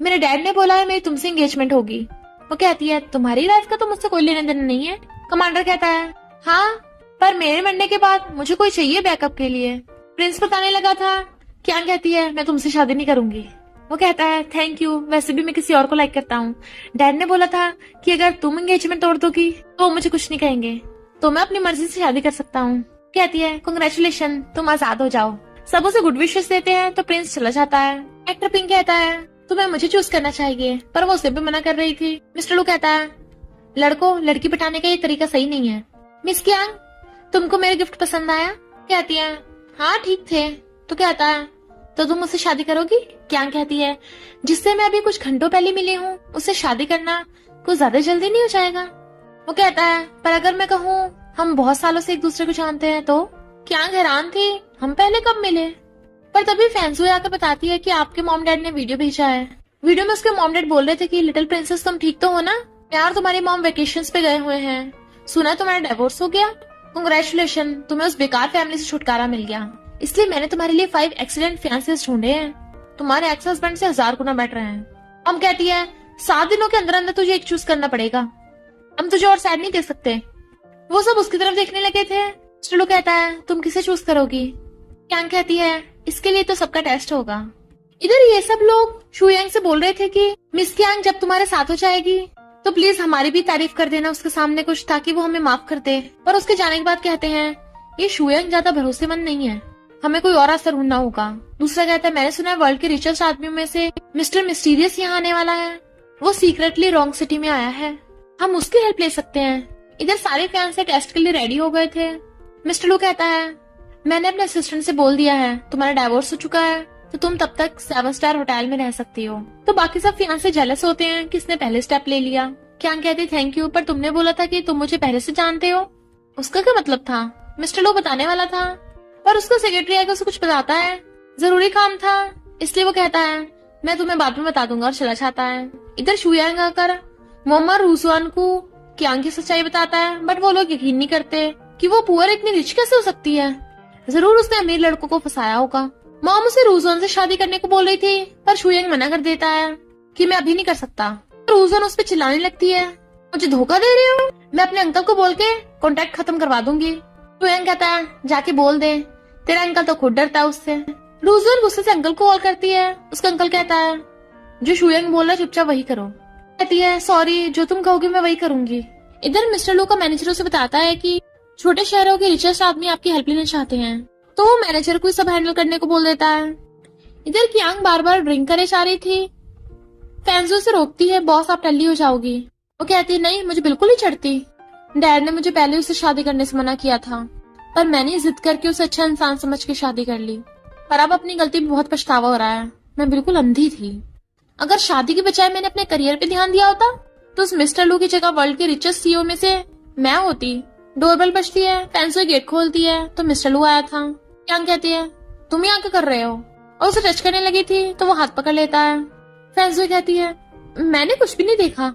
मेरे डैड ने बोला है मेरी तुमसे एंगेजमेंट होगी। वो कहती है तुम्हारी लाइफ का तो मुझसे कोई लेना देना नहीं है। कमांडर कहता है हाँ पर मेरे मरने के बाद मुझे कोई चाहिए बैकअप के लिए। प्रिंस बताने लगा था। क्या कहती है, मैं तुमसे शादी नहीं करूंगी। वो कहता है थैंक यू, वैसे भी मैं किसी और को लाइक करता हूँ। डैड ने बोला था कि अगर तुम एंगेजमेंट तोड़ दोगी तो वो मुझे कुछ नहीं कहेंगे, तो मैं अपनी मर्जी से शादी कर सकता हूँ। कहती है कांग्रेचुलेशन, तुम आजाद हो जाओ। सब उसे गुड विशेस देते हैं तो प्रिंस चला जाता है। एक्टर पिंक कहता है तुम्हें मुझे चूज करना चाहिए, पर वो उसे भी मना कर रही थी। मिस्टर लू कहता है लड़कों लड़की पटाने का ये तरीका सही नहीं है। मिस कियांग, तुमको मेरे गिफ्ट पसंद आया? कहती है हाँ ठीक थे। तो कहता है तो तुम मुझसे शादी करोगी? कियांग कहती है जिससे मैं अभी कुछ घंटों पहले मिली हूँ उससे शादी करना कुछ ज्यादा जल्दी नहीं हो जाएगा? वो कहता है पर अगर मैं कहूँ हम बहुत सालों से एक दूसरे को जानते हैं तो? कियांग हैरान थी, हम पहले कब मिले? पर तभी फैंसुए आकर बताती है कि आपके मॉम डैड ने वीडियो भेजा है। वीडियो में उसके मॉम डैड बोल रहे थे कि लिटिल प्रिंसेस तुम ठीक तो हो ना? यार तुम्हारी मॉम वेकेशंस पे गए हुए हैं, सुना तुम्हारा डिवोर्स हो गया। कांग्रेचुलेशन, तुम्हें उस बेकार फैमिली से छुटकारा मिल गया, इसलिए मैंने तुम्हारे लिए 5 एक्सीलेंट फियांसेस ढूंढे हैं, तुम्हारे एक्स हस्बैंड से 1000 गुना बेटर हैं। हम कहती है 7 दिनों के अंदर अंदर तुझे एक चूज करना पड़ेगा, हम तुझे और सैड नहीं दे सकते। वो सब उसकी तरफ देखने लगे थे। स्टूलो कहता है तुम किसे चूज करोगी? कियांग कहती है इसके लिए तो सबका टेस्ट होगा। इधर ये सब लोग शुयांग से बोल रहे थे कि मिस कियांग जब तुम्हारे साथ हो जाएगी तो प्लीज हमारी भी तारीफ कर देना उसके सामने कुछ, ताकि वो हमें माफ कर दे। पर उसके जाने के बाद कहते हैं ये शुयांग ज्यादा भरोसेमंद नहीं है, हमें कोई और रास्ता ढूंढना होगा। दूसरा कहता है मैंने सुना है वर्ल्ड के रिचेस्ट आदमियों में से मिस्टर मिस्टीरियस यहाँ आने वाला है, वो सीक्रेटली रॉन्ग सिटी में आया है, हम उसकी हेल्प ले सकते हैं। इधर सारे फैंस टेस्ट के लिए रेडी हो गए थे। मिस्टर लू कहता है मैंने अपने असिस्टेंट से बोल दिया है तुम्हारा डाइवोर्स हो चुका है, तो तुम तब तक 7 स्टार होटल में रह सकती हो। तो बाकी सब फैंस से जेलस होते हैं किसने पहले स्टेप ले लिया। क्या कहती थैंक यू, पर तुमने बोला था कि तुम मुझे पहले से जानते हो, उसका क्या मतलब था? मिस्टर लू बताने वाला था, पर उसका सेक्रेटरी आकर उसे कुछ बताता है, जरूरी काम था इसलिए वो कहता है मैं तुम्हें बाद में बता दूंगा और चला जाता है। इधर शुयांग आकर मोमा रूसवान को कियांग की सच्चाई बताता है, बट वो लोग यकीन नहीं करते कि वो पुअर इतनी रिच कैसे हो सकती है, जरूर उसने अमीर लड़कों को फंसाया होगा। मॉम उसे रूसवान से शादी करने को बोल रही थी, पर शुयांग मना कर देता है कि मैं अभी नहीं कर सकता। रूसवान उस पर चिल्लाने लगती है मुझे धोखा दे रहे हो, मैं अपने अंकल को बोल के कॉन्ट्रैक्ट खत्म करवा दूंगी। शुयांग कहता है जाके बोल दे, तेरा अंकल तो खुद डरता है उससे। रूसवान गुस्से से अंकल को कॉल करती है, उसका अंकल कहता है जो शुयांग बोल रहा है चुपचाप वही करो। कहती है सॉरी, जो तुम कहोगे मैं वही करूंगी। इधर मिस्टर लू का मैनेजर उसे बताता है कि छोटे शहरों के रिचेस्ट आदमी आपकी हेल्प लेना चाहते हैं, तो वो मैनेजर को सब हैंडल करने को बोल देता है। इधर कियांग बार बार ड्रिंक करे जा रही थी, फैंसो से रोकती है बॉस आप टल्ली हो जाओगी। वो कहती है नहीं मुझे बिल्कुल ही चढ़ती, डैड ने मुझे पहले उससे शादी करने से मना किया था, पर मैंने जिद करके उसे अच्छा इंसान समझ के शादी कर ली, पर अब अपनी गलती में बहुत पछतावा हो रहा है, मैं बिल्कुल अंधी थी। अगर शादी के बजाय मैंने अपने करियर पे ध्यान दिया होता तो उस मिस्टर लू की जगह वर्ल्ड के रिचेस्ट सीईओ में से मैं होती। डोरबेल बजती है, फैंसो गेट खोलती है तो मिस्टर लू आया था। क्या कहती है तुम यहाँ क्या कर रहे हो, और उसे टच करने लगी थी तो वो हाथ पकड़ लेता है। फैंसो कहती है मैंने कुछ भी नहीं देखा,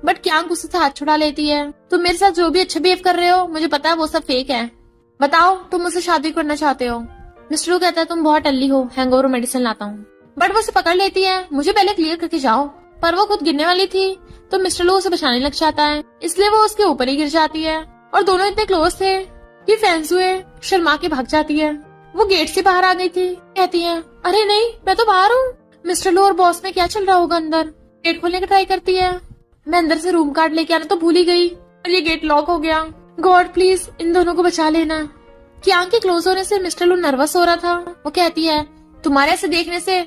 बट क्या गुस्से से हाथ छुड़ा लेती है। तुम मेरे साथ जो भी अच्छा बिहेव कर रहे हो मुझे पता है वो सब फेक है, बताओ तुम मुझसे शादी करना चाहते हो। मिस्टर लू कहता है तुम बहुत टल्ली हो, हैंगओवर मेडिसिन लाता हूँ। बट वो उसे पकड़ लेती है, मुझे पहले क्लियर करके जाओ। पर वो खुद गिरने वाली थी तो मिस्टर लू उसे बचाने लग जाता है, इसलिए वो उसके ऊपर ही गिर जाती है। और दोनों इतने क्लोज थे कि फैंसुए शर्मा के भाग जाती है। वो गेट से बाहर आ गई थी, कहती है अरे नहीं मैं तो बाहर हूँ। मिस्टर लू और बॉस में क्या चल रहा होगा अंदर। गेट खोलने की ट्राई करती है, मैं अंदर से रूम कार्ड लेके आना तो भूल ही गई और ये गेट लॉक हो गया। गॉड प्लीज इन दोनों को बचा लेना। की आंखें क्लोज होने से मिस्टर लू नर्वस हो रहा था। वो कहती है तुम्हारे ऐसे देखने से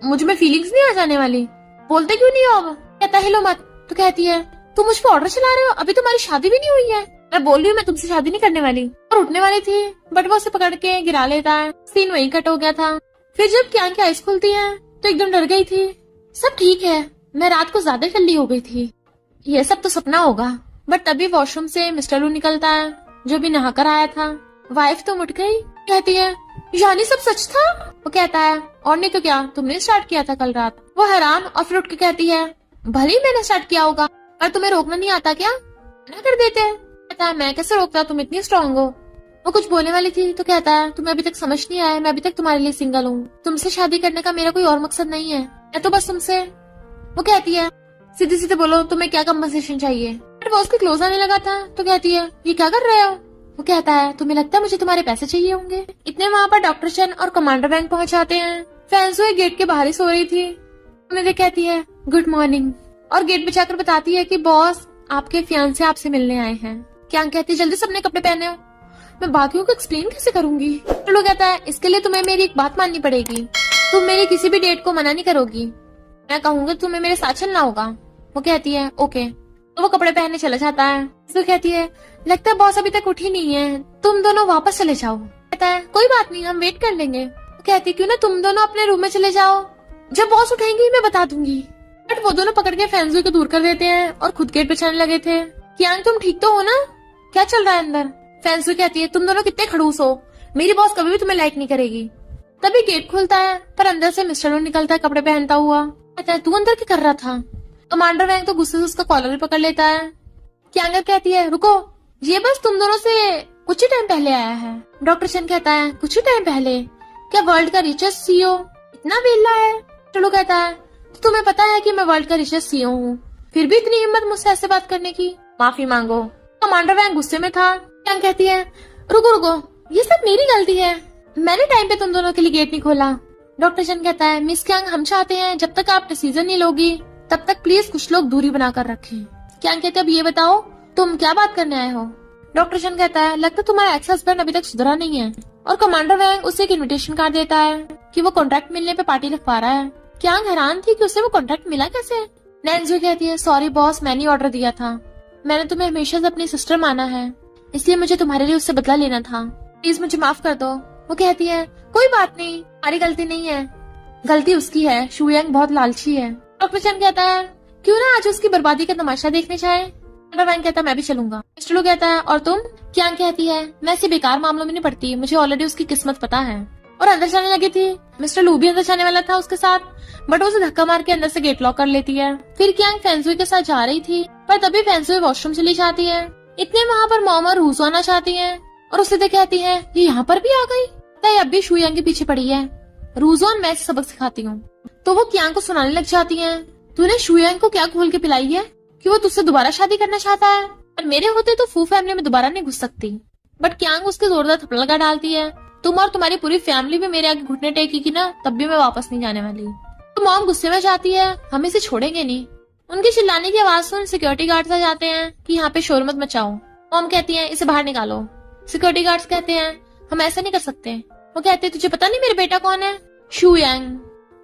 मुझ में फीलिंग्स नहीं आ जाने वाली, बोलते क्यों नहीं हो अब। कहता हिलो मत। तो कहती है तुम मुझ पर ऑर्डर चला रहे हो, अभी तुम्हारी शादी भी नहीं हुई है। मैं बोल रही हूँ मैं तुमसे शादी नहीं करने वाली। और उठने वाली थी बट वो उसे पकड़ के गिरा लेता है। सीन वहीं कट हो गया था। फिर जब क्या की आइज खुलती है तो एकदम डर गई थी। सब ठीक है, मैं रात को ज्यादा ठंडी हो गई थी, ये सब तो सपना होगा। बट तभी वॉशरूम से मिस्टर लू निकलता है जो भी नहाकर आया था। वाइफ तो उठ गई। कहती है यानी सब सच था। वो कहता है और नहीं तो क्या, तुमने स्टार्ट किया था कल रात। वो हैरान और फिर उठ के कहती है भले ही मैंने स्टार्ट किया होगा पर तुम्हें रोकना नहीं आता क्या, मना कर देते। कहता है मैं कैसे रोकता, तुम इतनी स्ट्रांग हो। वो कुछ बोलने वाली थी तो कहता है तुम्हें अभी तक समझ नहीं आया, मैं अभी तक तुम्हारे लिए सिंगल हूँ, तुमसे शादी करने का मेरा कोई और मकसद नहीं है, मैं तो बस तुमसे। वो कहती है सीधे सीधे बोलो तुम्हें क्या कंपनसेशन चाहिए। बट वो उसके क्लोज आने लगा था तो कहती है ये क्या कर रहे हो, वो कहता है तुम्हें लगता है मुझे तुम्हारे पैसे चाहिए होंगे। इतने वहाँ पर डॉक्टर शन और कमांडर वैंग पहुंच जाते हैं। फैंसुई गेट के बाहर ही सो रही थी। उन्हें कहती है गुड मॉर्निंग और गेट पे जाकर बताती है कि बॉस आपके फियांसे आपसे मिलने आए हैं। क्या कहती है जल्दी से अपने कपड़े पहने हो। मैं बाकियों को एक्सप्लेन कैसे करूंगी। तो लोग कहता है इसके लिए तुम्हें मेरी एक बात माननी पड़ेगी, तुम मेरी किसी भी डेट को मना नहीं करोगी। मैं कहूंगा तुम्हें मेरे साथ चलना होगा। वो कहती है ओके। तो वो कपड़े पहनने चला जाता है। तो कहती है लगता है बॉस अभी तक उठी नहीं है, तुम दोनों वापस चले जाओ। कहता है कोई बात नहीं हम वेट कर लेंगे। वो कहती क्यों ना तुम दोनों अपने रूम में चले जाओ, जब बॉस उठेंगी मैं बता दूंगी। बट वो दोनों पकड़ के फैंसुई को दूर कर देते हैं और खुद गेट पे चलने लगे थे। कियांग तुम ठीक तो हो ना, क्या चल रहा है अंदर। फैंसुई कहती है तुम दोनों कितने खड़ूस हो, मेरी बॉस कभी भी तुम्हें लाइक नहीं करेगी। तभी गेट खुलता है पर अंदर से मिस्टर लू निकलता है कपड़े पहनता हुआ। कहता है तू अंदर क्या कर रहा था। कमांडर वैंग तो गुस्से से उसका कॉलर भी पकड़ लेता है। कियांग कहती है रुको, ये बस तुम दोनों से कुछ ही टाइम पहले आया है। डॉक्टर शन कहता है कुछ ही टाइम पहले, क्या वर्ल्ड का रिचेस्ट सीईओ इतना वेला है। चलो कहता है तो तुम्हें पता है कि मैं वर्ल्ड का रिचेस्ट सीईओ हूँ, फिर भी इतनी हिम्मत मुझसे ऐसे बात करने की, माफी मांगो। कमांडर वैंग गुस्से में था। कियांग कहती है रुको रुको, ये सब मेरी गलती है, मैंने टाइम पे तुम दोनों के लिए गेट नहीं खोला। डॉक्टर शन कहता है मिस कियांग हम चाहते हैं जब तक आप डिसीजन नहीं लोगी तब तक प्लीज कुछ लोग दूरी बनाकर रखें। कियांग कहते अब ये बताओ तुम क्या बात करने आए हो। डॉक्टर शन कहता है लगता तुम्हारा एक्स हस्बैंड अभी तक सुधरा नहीं है। और कमांडर वैंग उसे एक इन्विटेशन कार्ड देता है कि वो कॉन्ट्रैक्ट मिलने पे पार्टी रखवा रहा है। कियांग हैरान थी कि उसे वो कॉन्ट्रैक्ट मिला कैसे। नैन्सी कहती है सॉरी बॉस मैंने ऑर्डर दिया था, मैंने तुम्हें हमेशा से अपनी सिस्टर माना है, इसलिए मुझे तुम्हारे लिए उससे बदला लेना था, प्लीज मुझे माफ कर दो। वो कहती है कोई बात नहीं, हमारी गलती नहीं है, गलती उसकी है, शुयांग बहुत लालची है। डॉक्टर शन कहता है क्यों ना आज उसकी बर्बादी का तमाशा देखने जाए। वैंग कहता है मैं भी चलूंगा। मिस्टर लू कहता है और तुम। कियांग कहती है मैं ऐसे बेकार मामलों में नहीं पड़ती, मुझे ऑलरेडी उसकी किस्मत पता है। और अंदर जाने लगी थी। मिस्टर लू भी अंदर जाने वाला था उसके साथ, बट उसे धक्का मार के अंदर से गेट लॉक कर लेती है। फिर कियांग फैंसुई के साथ जा रही थी पर तभी फैंसुई वॉशरूम चली जाती है। इतने वहाँ पर मॉम और रूसो आना चाहती है और उसे देख कहती है ये यहाँ पर भी आ गई, अब भी शुयांग के पीछे पड़ी है, रूजो मैं इसे सबक सिखाती हूँ। तो वो कियांग को सुनाने लग जाती है तूने शुयांग को क्या घोल के पिलाई है कि वो तुझसे दोबारा शादी करना चाहता है, और मेरे होते तो फू फैमिली में दोबारा नहीं घुस सकती। बट कियांग उसके जोरदार थप्पड़ लगा डालती है तुम और तुम्हारी पूरी फैमिली भी मेरे आगे घुटने टेकेगी ना तब भी मैं वापस नहीं जाने वाली। तो मॉम गुस्से में जाती है हम इसे छोड़ेंगे नहीं। उनके चिल्लाने की आवाज सुन सिक्योरिटी गार्ड्स आ जाते हैं कि यहाँ पे शोर मत मचाओ। मॉम कहती है इसे बाहर निकालो। सिक्योरिटी गार्ड्स कहते हैं हम ऐसा नहीं कर सकते। वो कहते हैं तुझे पता नहीं मेरा बेटा कौन है, शुयांग,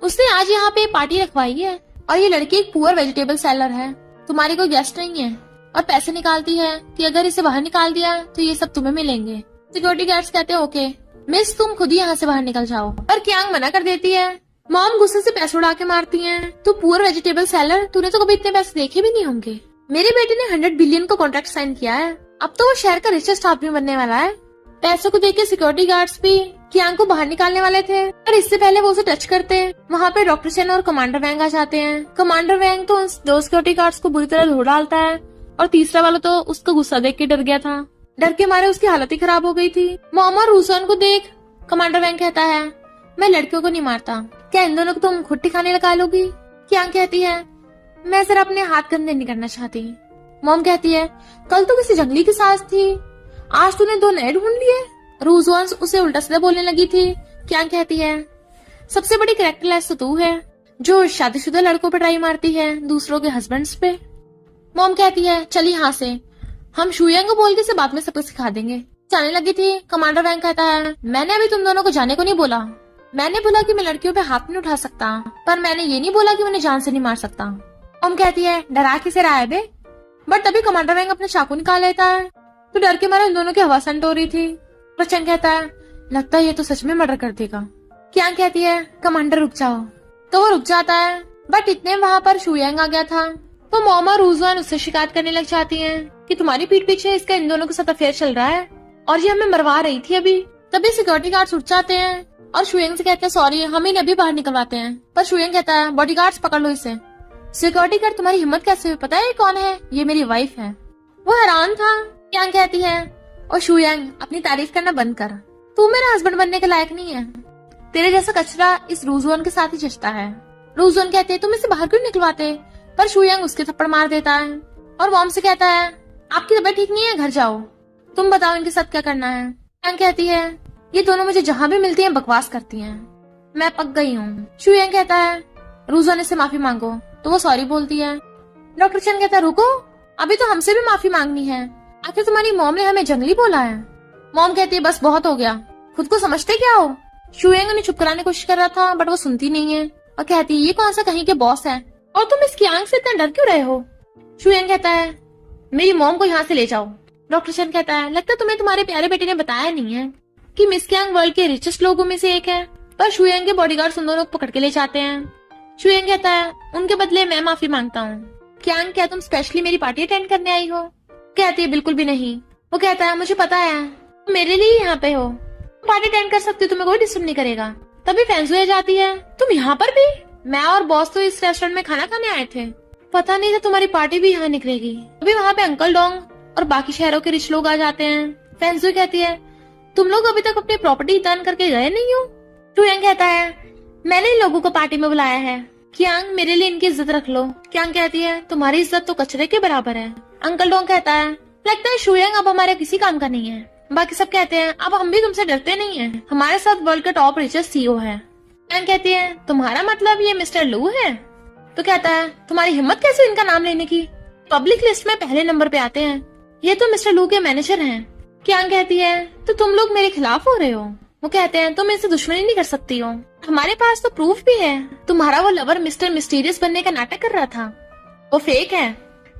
उसने आज यहाँ पे पार्टी रखवाई है और ये लड़की एक पुअर वेजिटेबल सेलर है, तुम्हारी कोई गेस्ट नहीं है, और पैसे निकालती है कि अगर इसे बाहर निकाल दिया तो ये सब तुम्हें मिलेंगे। सिक्योरिटी गार्ड्स कहते हैं ओके मिस तुम खुद ही यहाँ से बाहर निकल जाओ, पर कियांग मना कर देती है। मॉम गुस्से से पैसे उड़ा के मारती है तू पुअर वेजिटेबल सेलर, तूने तो कभी इतने पैसे देखे भी नहीं होंगे, मेरे बेटे ने 100 बिलियन का कॉन्ट्रैक्ट साइन किया है, अब तो वो शहर का रिचेस्ट आदमी बनने वाला है। पैसों को देख के सिक्योरिटी गार्ड्स भी कियांग को बाहर निकालने वाले थे, पर इससे पहले वो उसे टच करते वहाँ पे डॉक्टर शन और कमांडर वैंग आ जाते हैं। कमांडर वैंग तो उस 2 सिक्योरिटी गार्ड्स को बुरी तरह धो डालता है और तीसरा वाला तो उसका गुस्सा देख के डर गया था, डर के मारे उसकी हालत ही खराब हो गई थी। मोम और रूसन को देख कमांडर वैंग कहता है मैं लड़कियों को नहीं मारता, क्या इन दोनों को तुम खुद ठिकाने लगा लोगी। कियांग कहती है मैं सिर्फ अपने हाथ गंदे नहीं करना चाहती। मोम कहती है कल तो किसी जंगली के साथ थी, आज तूने 2 नए ढूंढ लिए। रूजवांस उसे उल्टा सीधा बोलने लगी थी। क्या कहती है सबसे बड़ी कैरेक्टरलेस तो तू है जो शादीशुदा लड़कों पर ट्राई मारती है दूसरों के हस्बैंड्स पे। मॉम कहती है चल यहाँ से, हम शुयांग को बोल के से बाद में सबको सिखा देंगे। जाने लगी थी। कमांडर वैंग कहता है मैंने अभी तुम दोनों को जाने को नहीं बोला, मैंने बोला कि मैं लड़कियों पे हाथ नहीं उठा सकता, पर मैंने ये नहीं बोला कि उन्हें जान से नहीं मार सकता। मॉम कहती है डरा किसे रहा है बे। बट तभी कमांडर वैंग अपना चाकू निकाल लेता है तो डर के मारे उन दोनों की हवा संट हो रही थी। प्रचंड कहता है लगता है ये तो सच में मर्डर कर देगा। क्या कहती है कमांडर रुक जाओ, तो वो रुक जाता है। बट इतने वहाँ पर शुयांग आ गया था तो मॉम और रूजवान उससे शिकायत करने लग जाती हैं कि तुम्हारी पीठ पीछे इसका इन दोनों के साथ अफेयर चल रहा है और ये हमें मरवा रही थी अभी। तभी सिक्योरिटी गार्ड्स उठ जाते हैं और शुयांग से कहते हैं सॉरी हम इन्हें अभी बाहर निकलवाते हैं। पर शुयांग कहता है बॉडीगार्ड्स पकड़ लो इसे। सिक्योरिटी गार्ड तुम्हारी हिम्मत कैसे हुई, पता है कौन है, ये मेरी वाइफ है। वो हैरान था। क्या कहती है और शुयांग अपनी तारीफ करना बंद कर, तू मेरा हस्बैंड बनने के लायक नहीं है, तेरे जैसा कचरा इस रूजवान के साथ ही जचता है। रूजवान कहते हैं तुम इसे बाहर क्यों निकलवाते, पर शुयांग उसके थप्पड़ मार देता है और मॉम से कहता है आपकी तबीयत ठीक नहीं है घर जाओ। तुम बताओ इनके साथ क्या करना है। यांग कहती है ये दोनों मुझे जहाँ भी मिलती हैं बकवास करती हैं, मैं पक गई हूँ। शू यांग कहता है रूजाने से माफी मांगो, तो वो सॉरी बोलती है। डॉक्टर चैन कहता है रुको, अभी तो हमसे भी माफी मांगनी है, आखिर तुम्हारी मॉम ने हमें जंगली बोला है। मॉम कहती है बस बहुत हो गया, खुद को समझते क्या हो। शू यांग उन्हें चुप कराने की कोशिश कर रहा था बट वो सुनती नहीं है और कहती है ये कौन सा कहीं के बॉस है और तुम इस यांग से इतना डर क्यों रहे हो। शू यांग कहता है मेरी मॉम को यहाँ से ले जाओ। डॉक्टर चैन कहता है लगता है तुम्हें तुम्हारे प्यारे बेटे ने बताया नहीं है कि मिस यांग वर्ल्ड के रिचेस्ट लोगों में से एक है, पर शू यांग के बॉडीगार्ड उन दोनों को पकड़ के ले जाते हैं। शू यांग कहता है उनके बदले मैं माफी मांगता हूँ। यांग क्या तुम स्पेशली मेरी पार्टी अटेंड करने आई हो। कहती है बिल्कुल भी नहीं। वो कहता है मुझे पता है तुम मेरे लिए यहाँ पे हो, पार्टी अटेंड कर सकती हो, तुम्हें कोई डिस्टर्ब नहीं करेगा। तभी फैंसुए जाती है तुम यहाँ पर भी, मैं और बॉस तो इस रेस्टोरेंट में खाना खाने आए थे, पता नहीं था तुम्हारी पार्टी भी यहाँ निकलेगी। अभी वहाँ पे अंकल डोंग और बाकी शहरों के रिच लोग आ जाते हैं। फैंसुए कहती है तुम लोग अभी तक अपनी प्रॉपर्टी दान करके गए नहीं हो। शू यांग कहता है मैंने इन लोगों को पार्टी में बुलाया है, यांग मेरे लिए इनकी इज्जत रख लो। यांग कहती है तुम्हारी इज्जत तो कचरे के बराबर है। अंकल डोंग कहता है लगता है शू यांग अब हमारे किसी काम का नहीं है। बाकी सब कहते हैं अब हम भी तुमसे डरते नहीं हैं, हमारे साथ वर्ल्ड का टॉप रिचेस्ट सीईओ है। यांग कहती है तुम्हारा मतलब ये मिस्टर लू है। तो कहता है तुम्हारी हिम्मत कैसे इनका नाम लेने की, पब्लिक लिस्ट में पहले नंबर पे आते हैं, ये तो मिस्टर लू के मैनेजर हैं। यांग कहती है तो तुम लोग मेरे खिलाफ हो रहे हो। वो कहते हैं तुम इनसे दुश्मनी नहीं कर सकती हो, हमारे पास तो प्रूफ भी है, तुम्हारा वो लवर मिस्टर मिस्टीरियस बनने का नाटक कर रहा था, वो फेक है।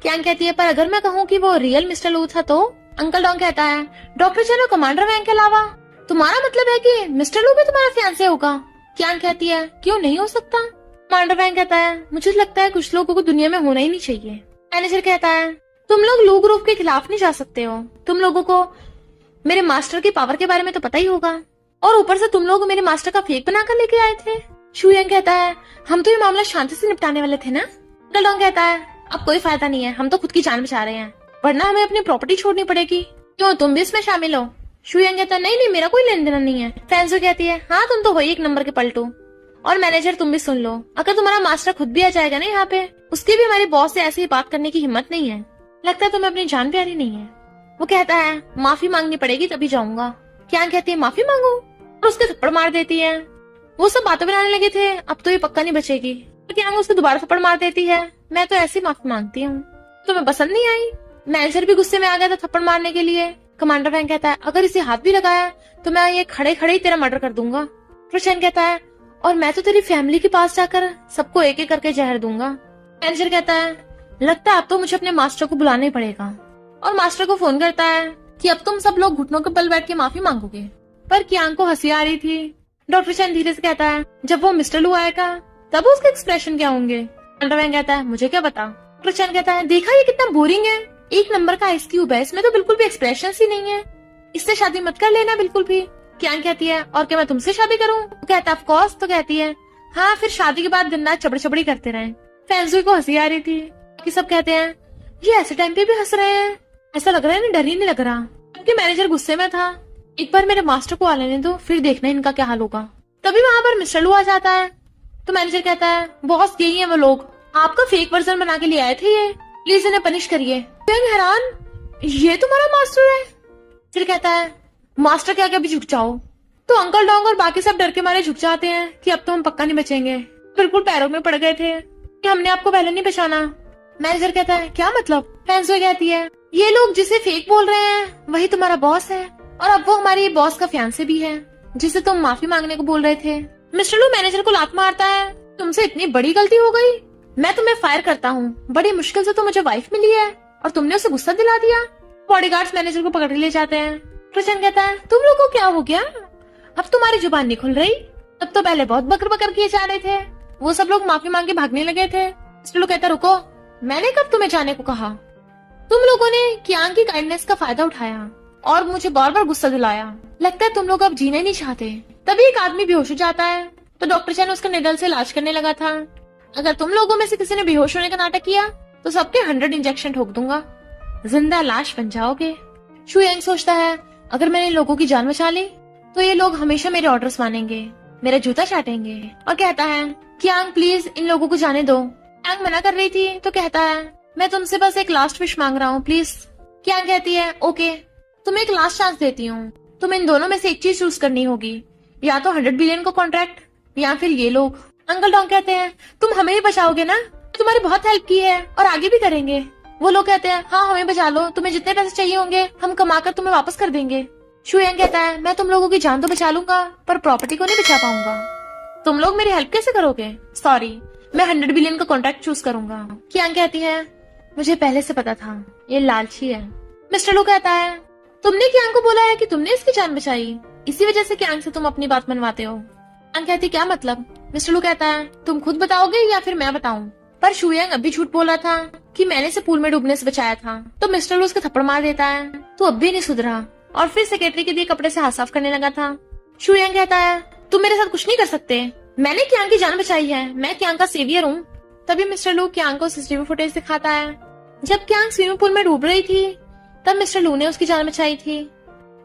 यांग कहती है पर अगर मैं कहूँ कि वो रियल मिस्टर लू था तो। अंकल डोंग कहता है डॉक्टर चैन और कमांडर वैंग के अलावा तुम्हारा मतलब है कि मिस्टर लू भी तुम्हारा फियांसे होगा। यांग कहती है क्यों नहीं हो सकता। कमांडर वैंग कहता है मुझे लगता है कुछ लोगों को दुनिया में होना ही नहीं चाहिए। मैनेजर कहता है तुम लोग लू ग्रुप के खिलाफ नहीं जा सकते हो, तुम लोगों को मेरे मास्टर की पावर के बारे में तो पता ही होगा, और ऊपर से तुम लोग मेरे मास्टर का फेक बनाकर लेके आए थे। शू यांग कहता है हम तो ये मामला शांति से निपटाने वाले थे ना। अंकल डोंग कहता है अब कोई फायदा नहीं है, हम तो खुद की जान बचा रहे हैं, वरना हमें अपनी प्रॉपर्टी छोड़नी पड़ेगी, क्यों तुम भी इसमें शामिल हो। शू यांग कहता है नहीं मेरा कोई लेन देना नहीं है। फैंसुए कहती है हाँ तुम तो हो ही एक नंबर के पलटू, और मैनेजर तुम भी सुन लो, अगर तुम्हारा मास्टर खुद भी आ जाएगा ना यहाँ पे, उसकी भी हमारे बॉस से ऐसी बात करने की हिम्मत नहीं है, लगता है तुम्हें अपनी जान प्यारी नहीं है। वो कहता है माफी मांगनी पड़ेगी तभी जाऊंगा। यांग कहती है माफी मांगो, और उसके थप्पड़ मार देती है। वो सब बातें बनाने लगे थे अब तो ये पक्का नहीं बचेगी, तो यांग उसको दोबारा थप्पड़ मार देती है। मैं तो ऐसी माफी मांगती हूँ, तुम्हें पसंद नहीं आई। मैनेजर भी गुस्से में आ गया था थप्पड़ मारने के लिए। कमांडर वैंग कहता है अगर इसे हाथ भी लगाया तो मैं ये खड़े खड़े ही तेरा मर्डर कर दूंगा। प्रचैन कहता है और मैं तो तेरी फैमिली के पास जाकर सबको एक एक करके जहर दूंगा। मैनेजर कहता है लगता है अब तो मुझे अपने मास्टर को बुलाना ही पड़ेगा, और मास्टर को फोन करता है कि अब तुम सब लोग घुटनों के बल बैठ के माफी मांगोगे। पर यांग को हंसी आ रही थी। डॉक्टर चैन धीरे से कहता है जब वो मिस्टर लू आएगा तब उसके एक्सप्रेशन क्या होंगे। कमांडर वैंग कहता है मुझे क्या पता। डॉक्टर चैन कहता है देखा ये कितना बोरिंग है, एक नंबर का आइस क्यूब है, इसमें तो बिल्कुल भी एक्सप्रेशन ही नहीं है, इससे शादी मत कर लेना बिल्कुल भी। यांग कहती है और क्या मैं तुमसे शादी करूं। तो कहता है ऑफ कोर्स। तो कहती है हाँ फिर शादी के बाद दिन रात चबड़ी चबड़ी करते रहे। फैंसुए को हंसी आ रही थी कि सब कहते हैं ये ऐसे टाइम पे भी हंस रहे हैं, ऐसा लग रहा है ना डर ही नहीं लग रहा। जबकि मैनेजर गुस्से में था, एक बार मेरे मास्टर को आ लेने दो फिर देखना इनका क्या हाल होगा। तभी वहाँ पर मिस्टर लू आ जाता है। तो मैनेजर कहता है बॉस यही है वो लोग, आपका फेक वर्जन बना के लिए आए थे, ये प्लीज इन्हें पनिश करिए। हैरान ये तुम्हारा मास्टर है। फिर कहता है मास्टर क्या क्या भी झुक जाओ। तो अंकल डोंग और बाकी सब डर के मारे झुक जाते हैं कि अब तो हम पक्का नहीं बचेंगे, बिल्कुल पैरों में पड़ गए थे कि हमने आपको पहले नहीं पहचाना। मैनेजर कहता है क्या मतलब। फैंसुए कहती है ये लोग जिसे फेक बोल रहे हैं वही तुम्हारा बॉस है, और अब वो हमारी बॉस का फियांसे भी है जिसे तुम माफी मांगने को बोल रहे थे। मिस्टर लू मैनेजर को लात मारता है तुमसे इतनी बड़ी गलती हो गई, मैं तुम्हें फायर करता हूँ, बड़ी मुश्किल से तो मुझे वाइफ मिली है और तुमने उसे गुस्सा दिला दिया। बॉडीगार्ड्स मैनेजर को पकड़ ले जाते हैं। प्रचंड कहता है तुम लोगों को क्या हो गया, अब तुम्हारी जुबान नहीं खुल रही, अब तो पहले बहुत बकर बकर किए जा रहे थे। वो सब लोग माफी मांग के भागने लगे थे। मिस्टर लू कहता रुको, मैंने कब तुम्हें जाने को कहा, तुम लोगों ने यांग की काइंडनेस का फायदा उठाया और मुझे बार बार गुस्सा दिलाया, लगता है तुम लोग अब जीना ही नहीं चाहते। तभी एक आदमी बेहोश हो जाता है। तो डॉक्टर चैन उसका निडल से इलाज करने लगा था। अगर तुम लोगों में से किसी ने बेहोश होने का नाटक किया तो सबके 100 इंजेक्शन ठोक दूंगा, जिंदा लाश बन जाओगे। शू यांग सोचता है अगर मैंने लोगों की जान बचा ली तो ये लोग हमेशा मेरे ऑर्डर्स मानेंगे, मेरा जूता चाटेंगे। और कहता है कि यांग प्लीज इन लोगों को जाने दो। यांग मना कर रही थी तो कहता है मैं तुमसे बस एक लास्ट विश मांग रहा हूँ प्लीज। यांग कहती है ओके। तुम्हें एक लास्ट चांस देती हूँ, तुम्हें इन दोनों में से एक चीज चूज करनी होगी, या तो 100 बिलियन का कॉन्ट्रैक्ट या फिर ये लोग। अंकल डोंग कहते हैं तुम हमें ही बचाओगे ना, तुम्हारी बहुत हेल्प की है और आगे भी करेंगे। वो लोग कहते हैं हाँ हमें बचा लो, तुम्हें जितने पैसे चाहिए होंगे हम कमाकर तुम्हें वापस कर देंगे। शू यांग कहता है मैं तुम लोगों की जान तो बचा लूंगा पर प्रॉपर्टी को नहीं बचा पाऊंगा। तुम लोग मेरी हेल्प कैसे करोगे? सॉरी, मैं 100 बिलियन का कॉन्ट्रैक्ट चूज करूंगा। कियांग कहती है मुझे पहले से पता था, ये लालची है। मिस्टर लू कहता है तुमने कियांग को बोला है कि तुमने इसकी जान बचाई, इसी वजह से कियांग से तुम अपनी बात मनवाते हो। कियांग कहती क्या मतलब? मिस्टर लू कहता है तुम खुद बताओगे या फिर मैं बताऊं? पर शू यांग अभी झूठ बोला था कि मैंने इसे पूल में डूबने से बचाया था। तो मिस्टर लू उसके थप्पड़ मार देता है, तो अब भी नहीं सुधरा और फिर सेक्रेटरी के दिए कपड़े से हाथ साफ करने लगा था। शू यांग कहता है तुम मेरे साथ कुछ नहीं कर सकते, मैंने कियांग की जान बचाई है, मैं कियांग का सेवियर हूँ। तभी मिस्टर लू कियांग को सीसीटीवी फुटेज दिखाता है। जब कियांग स्विमिंग पूल में डूब रही थी तब मिस्टर लू ने उसकी जान बचाई थी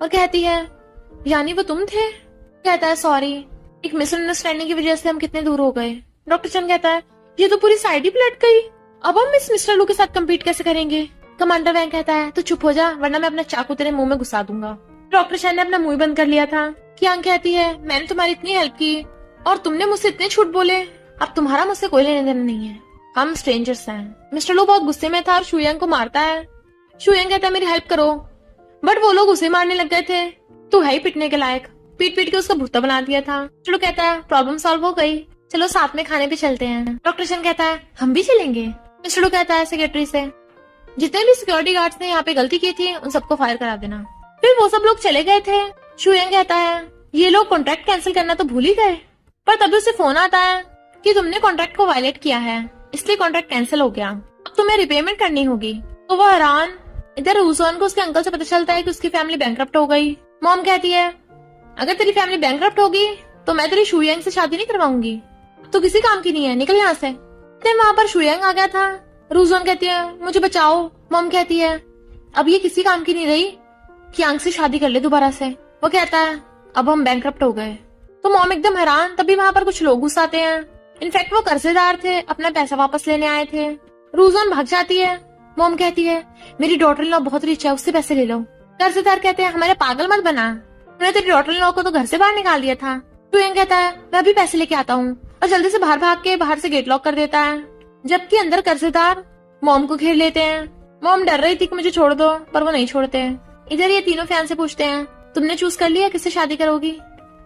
और कहती है यानी वो तुम थे? कहता है सॉरी, एक मिसअंडरस्टैंडिंग की वजह से हम कितने दूर हो गए। डॉक्टर चंद कहता है ये तो पूरी साइड ही पलट गई, अब हम इस मिस्टर लू के साथ कम्पीट कैसे करेंगे? कमांडर वैंग कहता है तो चुप हो जा वरना मैं अपना चाकू तेरे मुंह में घुसा दूंगा। डॉक्टर चंद ने अपना मुंह बंद कर लिया था। कियांग कहती है मैंने तुम्हारी इतनी हेल्प की और तुमने मुझसे इतने झूठ बोले, अब तुम्हारा मुझसे कोई लेने देना नहीं है, हम स्ट्रेंजर्स हैं। मिस्टर लू बहुत गुस्से में था और शू यांग को मारता है। शू यांग कहता है मेरी हेल्प करो, बट वो लोग उसे मारने लग गए थे, तू है ही पिटने के लायक, पीट पीट के उसका भुट्टा बना दिया था। मिस्टर लू कहता है प्रॉब्लम सॉल्व हो गई, चलो साथ में खाने पे चलते हैं। डॉक्टर चंद कहता है हम भी चलेंगे। मिस्टर लू कहता है सेक्रेटरी से जितने भी सिक्योरिटी गार्ड्स ने यहाँ पे गलती की थी उन सबको फायर करा देना। फिर वो सब लोग चले गए थे। शू यांग कहता है ये लोग कॉन्ट्रैक्ट कैंसिल करना तो भूल ही गए, पर तभी उसे फोन आता है कि तुमने कॉन्ट्रैक्ट को वायलेट किया है इसलिए कॉन्ट्रैक्ट कैंसिल हो गया, अब तुम्हें रिपेमेंट करनी होगी। तो वो हैरान। इधर रूसोन को उसके अंकल से पता चलता है कि उसकी फैमिली बैंकरप्ट हो गई। मॉम कहती है अगर तेरी फैमिली बैंकरप्ट होगी तो मैं तेरी शू यांग से शादी नहीं करवाऊंगी, तो किसी काम की नहीं है, निकल यहाँ से। वहाँ पर शू यांग आ गया था। रूजोन कहती है मुझे बचाओ। मॉम कहती है अब ये किसी काम की नहीं रही, कियांग से शादी कर ले दोबारा से। वो कहता है अब हम बैंकरप्ट हो गए। तो मॉम एकदम हैरान। तभी वहाँ पर कुछ लोग घुस आते हैं, इनफैक्ट वो कर्जदार थे, अपना पैसा वापस लेने आए थे। रूजोन भाग जाती है। मॉम कहती है मेरी डॉटर इन लॉ बहुत रिच है, उससे पैसे ले लो। कर्जदार कहते हैं हमारे पागल मत बना, मैंने तेरी डॉटर इन लॉ को तो घर से बाहर निकाल दिया था। शू यांग कहता है मैं अभी पैसे लेके आता हूँ और जल्दी से बाहर भाग के बाहर से गेट लॉक कर देता है, जबकि अंदर कर्जदार मॉम को घेर लेते हैं। मॉम डर रही थी कि मुझे छोड़ दो, पर वो नहीं छोड़ते। इधर ये तीनों फैन से पूछते हैं तुमने चूज कर लिया किससे शादी करोगी?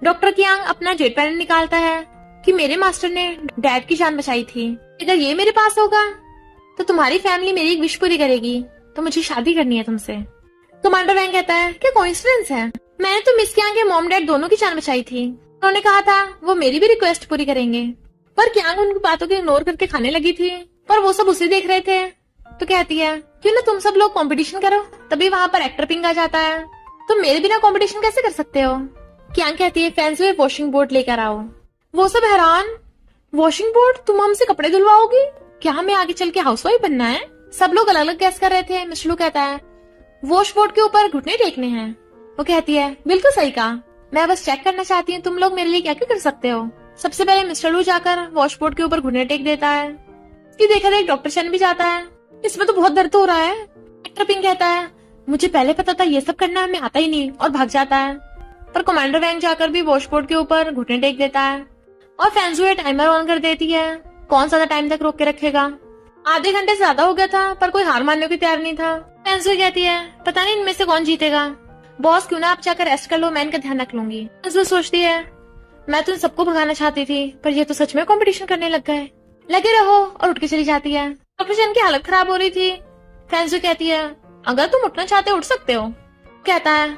डॉक्टर कियांग अपना जेट पैलेट निकालता है कि मेरे मास्टर ने डैड की जान बचाई थी, अगर ये मेरे पास होगा तो तुम्हारी फैमिली मेरी एक विश पूरी करेगी, तो मुझे शादी करनी है तुमसे। कमांडर वैंग कहता है क्या कोइंसिडेंस है, मैंने तो मिस कियांग के मॉम डैड दोनों की जान बचाई थी, उन्होंने कहा था वो मेरी भी रिक्वेस्ट पूरी करेंगे। पर कियांग उनकी बातों को इग्नोर करके खाने लगी थी, पर वो सब उसे देख रहे थे। तो कहती है क्यों ना तुम सब लोग कंपटीशन करो। तभी वहाँ पर एक्टर पिंग आ जाता है, तुम मेरे बिना कंपटीशन कैसे कर सकते हो? कियांग कहती है फैंस में वॉशिंग बोर्ड लेकर आओ। वो सब हैरान, वॉशिंग बोर्ड, तुम हमसे कपड़े धुलवाओगी? क्या हमें आगे चल के हाउसवाइफ बनना है? सब लोग अलग अलग गैस कर रहे थे। मिस्टर लू कहता है वॉश बोर्ड के ऊपर घुटने टेकने हैं। वो कहती है बिल्कुल सही कहा, मैं बस चेक करना चाहती हूँ तुम लोग मेरे लिए क्या क्या कर सकते हो। सबसे पहले मिस्टर लू जाकर वॉश बोर्ड के ऊपर घुटने टेक देता है। इसकी देखा देख डॉक्टर चैन भी जाता है, इसमें तो बहुत दर्द हो रहा है। एक्टर पिंग कहता है मुझे पहले पता था ये सब करना हमें आता ही नहीं, और भाग जाता है। पर कमांडर वैंग जाकर भी वॉशबोर्ड के ऊपर घुटने टेक देता है और फैंसुए टाइमर ऑन कर देती है, कौन सा टाइम तक रोक के रखेगा। आधे घंटे से ज्यादा हो गया था पर कोई हार मानने को तैयार नहीं था। फैंसुए कहती है पता नहीं इनमें से कौन जीतेगा, बॉस क्यों ना आप जाकर रेस्ट कर लो, मैं इनका ध्यान रख लूंगी। फैंसुए सोचती है मैं तो इन सबको भगाना चाहती थी, पर ये तो सच में कंपटीशन करने लग गए, लगे रहो, और उठ के चली जाती है। डॉक्टर चैन की हालत खराब हो रही थी। फैंसुए कहती है अगर तुम उठना चाहते हो उठ सकते हो। कहता है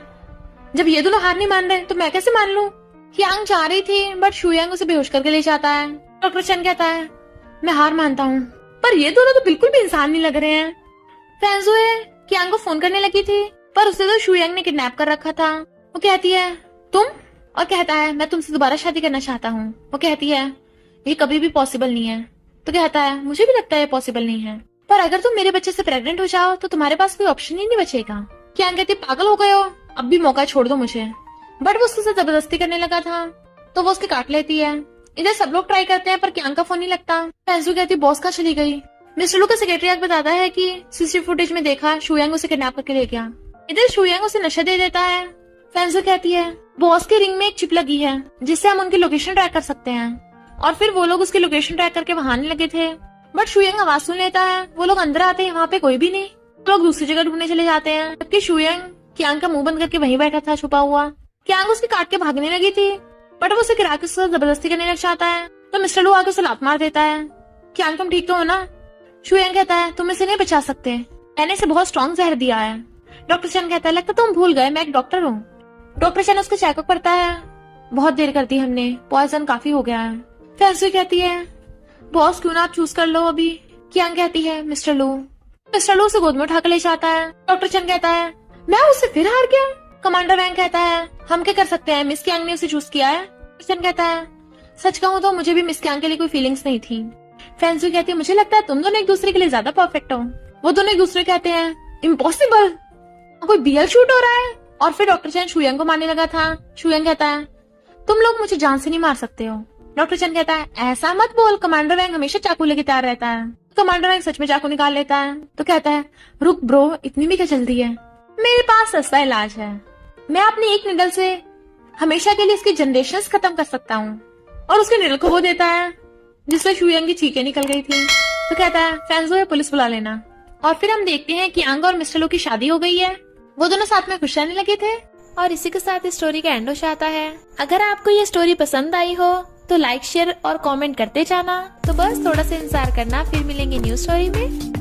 जब ये दोनों हार नहीं मान रहे तो मैं कैसे मान लूं। कियांग जा रही थी बट शू यांग उसे बेहोश करके ले जाता है। डॉक्टर चैन कहता है मैं हार मानता हूँ, पर ये दोनों तो बिल्कुल भी इंसान नहीं लग रहे हैं। फैंसुए कियांग को फोन करने लगी थी पर उसे तो शू यांग ने किडनैप कर रखा था। वो कहती है तुम, और कहता है मैं तुमसे दोबारा शादी करना चाहता हूँ। वो कहती है ये कभी भी पॉसिबल नहीं है। तो कहता है मुझे भी लगता है पॉसिबल नहीं है, पर अगर तुम मेरे बच्चे से प्रेग्नेंट हो जाओ तो तुम्हारे पास कोई ऑप्शन ही नहीं बचेगा। कियांग कहती पागल हो गए हो, अब भी मौका छोड़ दो मुझे। बट वो उसके साथ जबरदस्ती करने लगा था तो वो उसके काट लेती है। इधर सब लोग ट्राई करते हैं पर कियांग का फोन नहीं लगता। फैंसुए कहती बॉस कहाँ चली गई। मिस्टर लू का सेक्रेटरी आके बताता है कि सीसीटीवी फुटेज में देखा शू यांग उसे किडनैप करके ले गया। इधर शुयांग उसे नशा दे देता है। फैंसू कहती है बॉस के रिंग में एक चिप लगी है जिससे हम उनकी लोकेशन ट्रैक कर सकते हैं। और फिर वो लोग उसकी लोकेशन ट्रैक करके वहां आने लगे थे, बट शुयांग आवाज सुन लेता है। वो लोग अंदर आते हैं, वहाँ पे कोई भी नहीं। लोग दूसरी जगह ढूंढने चले जाते हैं, जबकि शुयांग कियांग का मुंह बंद करके वहीं बैठा था छुपा हुआ। कियांग उसके काट के भागने लगी थी, बट वो उसे गिरा के उससे जबरदस्ती करने लग जाता है। तो मिस्टर लू आके उसे लात मार देता है। कियांग तुम ठीक तो हो ना? शुयांग कहता है तुम इसे नहीं बचा सकते, मैंने इसे बहुत स्ट्रॉन्ग जहर दिया है। डॉक्टर चैन कहता है लगता तुम भूल गए मैं एक डॉक्टर हूँ। डॉक्टर चैन उसका चेकअप करता है। बहुत देर कर दी हमने, पॉइजन काफी हो गया है। फैंसू कहती है बॉस क्यों ना आप चूज कर लो अभी। कियांग कहती है मिस्टर लू उसे गोद में उठा कर ले जाता है। डॉक्टर चैन कहता है मैं उससे फिर हार गया। कमांडर वैंग कहता है हम क्या कर सकते हैं, मिस कियांग ने उसे चूज किया है। चैन कहता है सच कहूँ तो मुझे भी मिस कियांग के लिए कोई फीलिंग्स नहीं थी। फैंसू कहती है मुझे लगता है तुम दोनों एक दूसरे के लिए ज्यादा परफेक्ट हो। वो दोनों एक दूसरे कहते हैं इम्पॉसिबल, कोई बीएल शूट हो रहा है। और फिर डॉक्टर चैन शुयांग को मारने लगा था। शुयांग कहता है तुम लोग मुझे जान से नहीं मार सकते हो। डॉक्टर चैन कहता है ऐसा मत बोल, कमांडर वैंग हमेशा चाकू लेके तैयार रहता है। कमांडर वैंग सच में चाकू निकाल लेता है। तो कहता है रुक ब्रो, इतनी भी क्या जल्दी है, मेरे पास सस्ता इलाज है। मैं अपनी एक निडल से हमेशा के लिए इसकी जनरेशंस खत्म कर सकता हूँ। और उसके निडल को वो देता है, जिससे शुयांग की चीखें निकल गई थी। तो कहता है फैंसू है पुलिस बुला लेना। और फिर हम देखते हैं कि यांग और मिस्टर लू की शादी हो गई है। वो दोनों साथ में खुश रहने लगे थे। और इसी के साथ इस स्टोरी का एंड हो जाता है। अगर आपको ये स्टोरी पसंद आई हो तो लाइक शेयर और कमेंट करते जाना। तो बस थोड़ा सा इंतजार करना, फिर मिलेंगे न्यू स्टोरी में।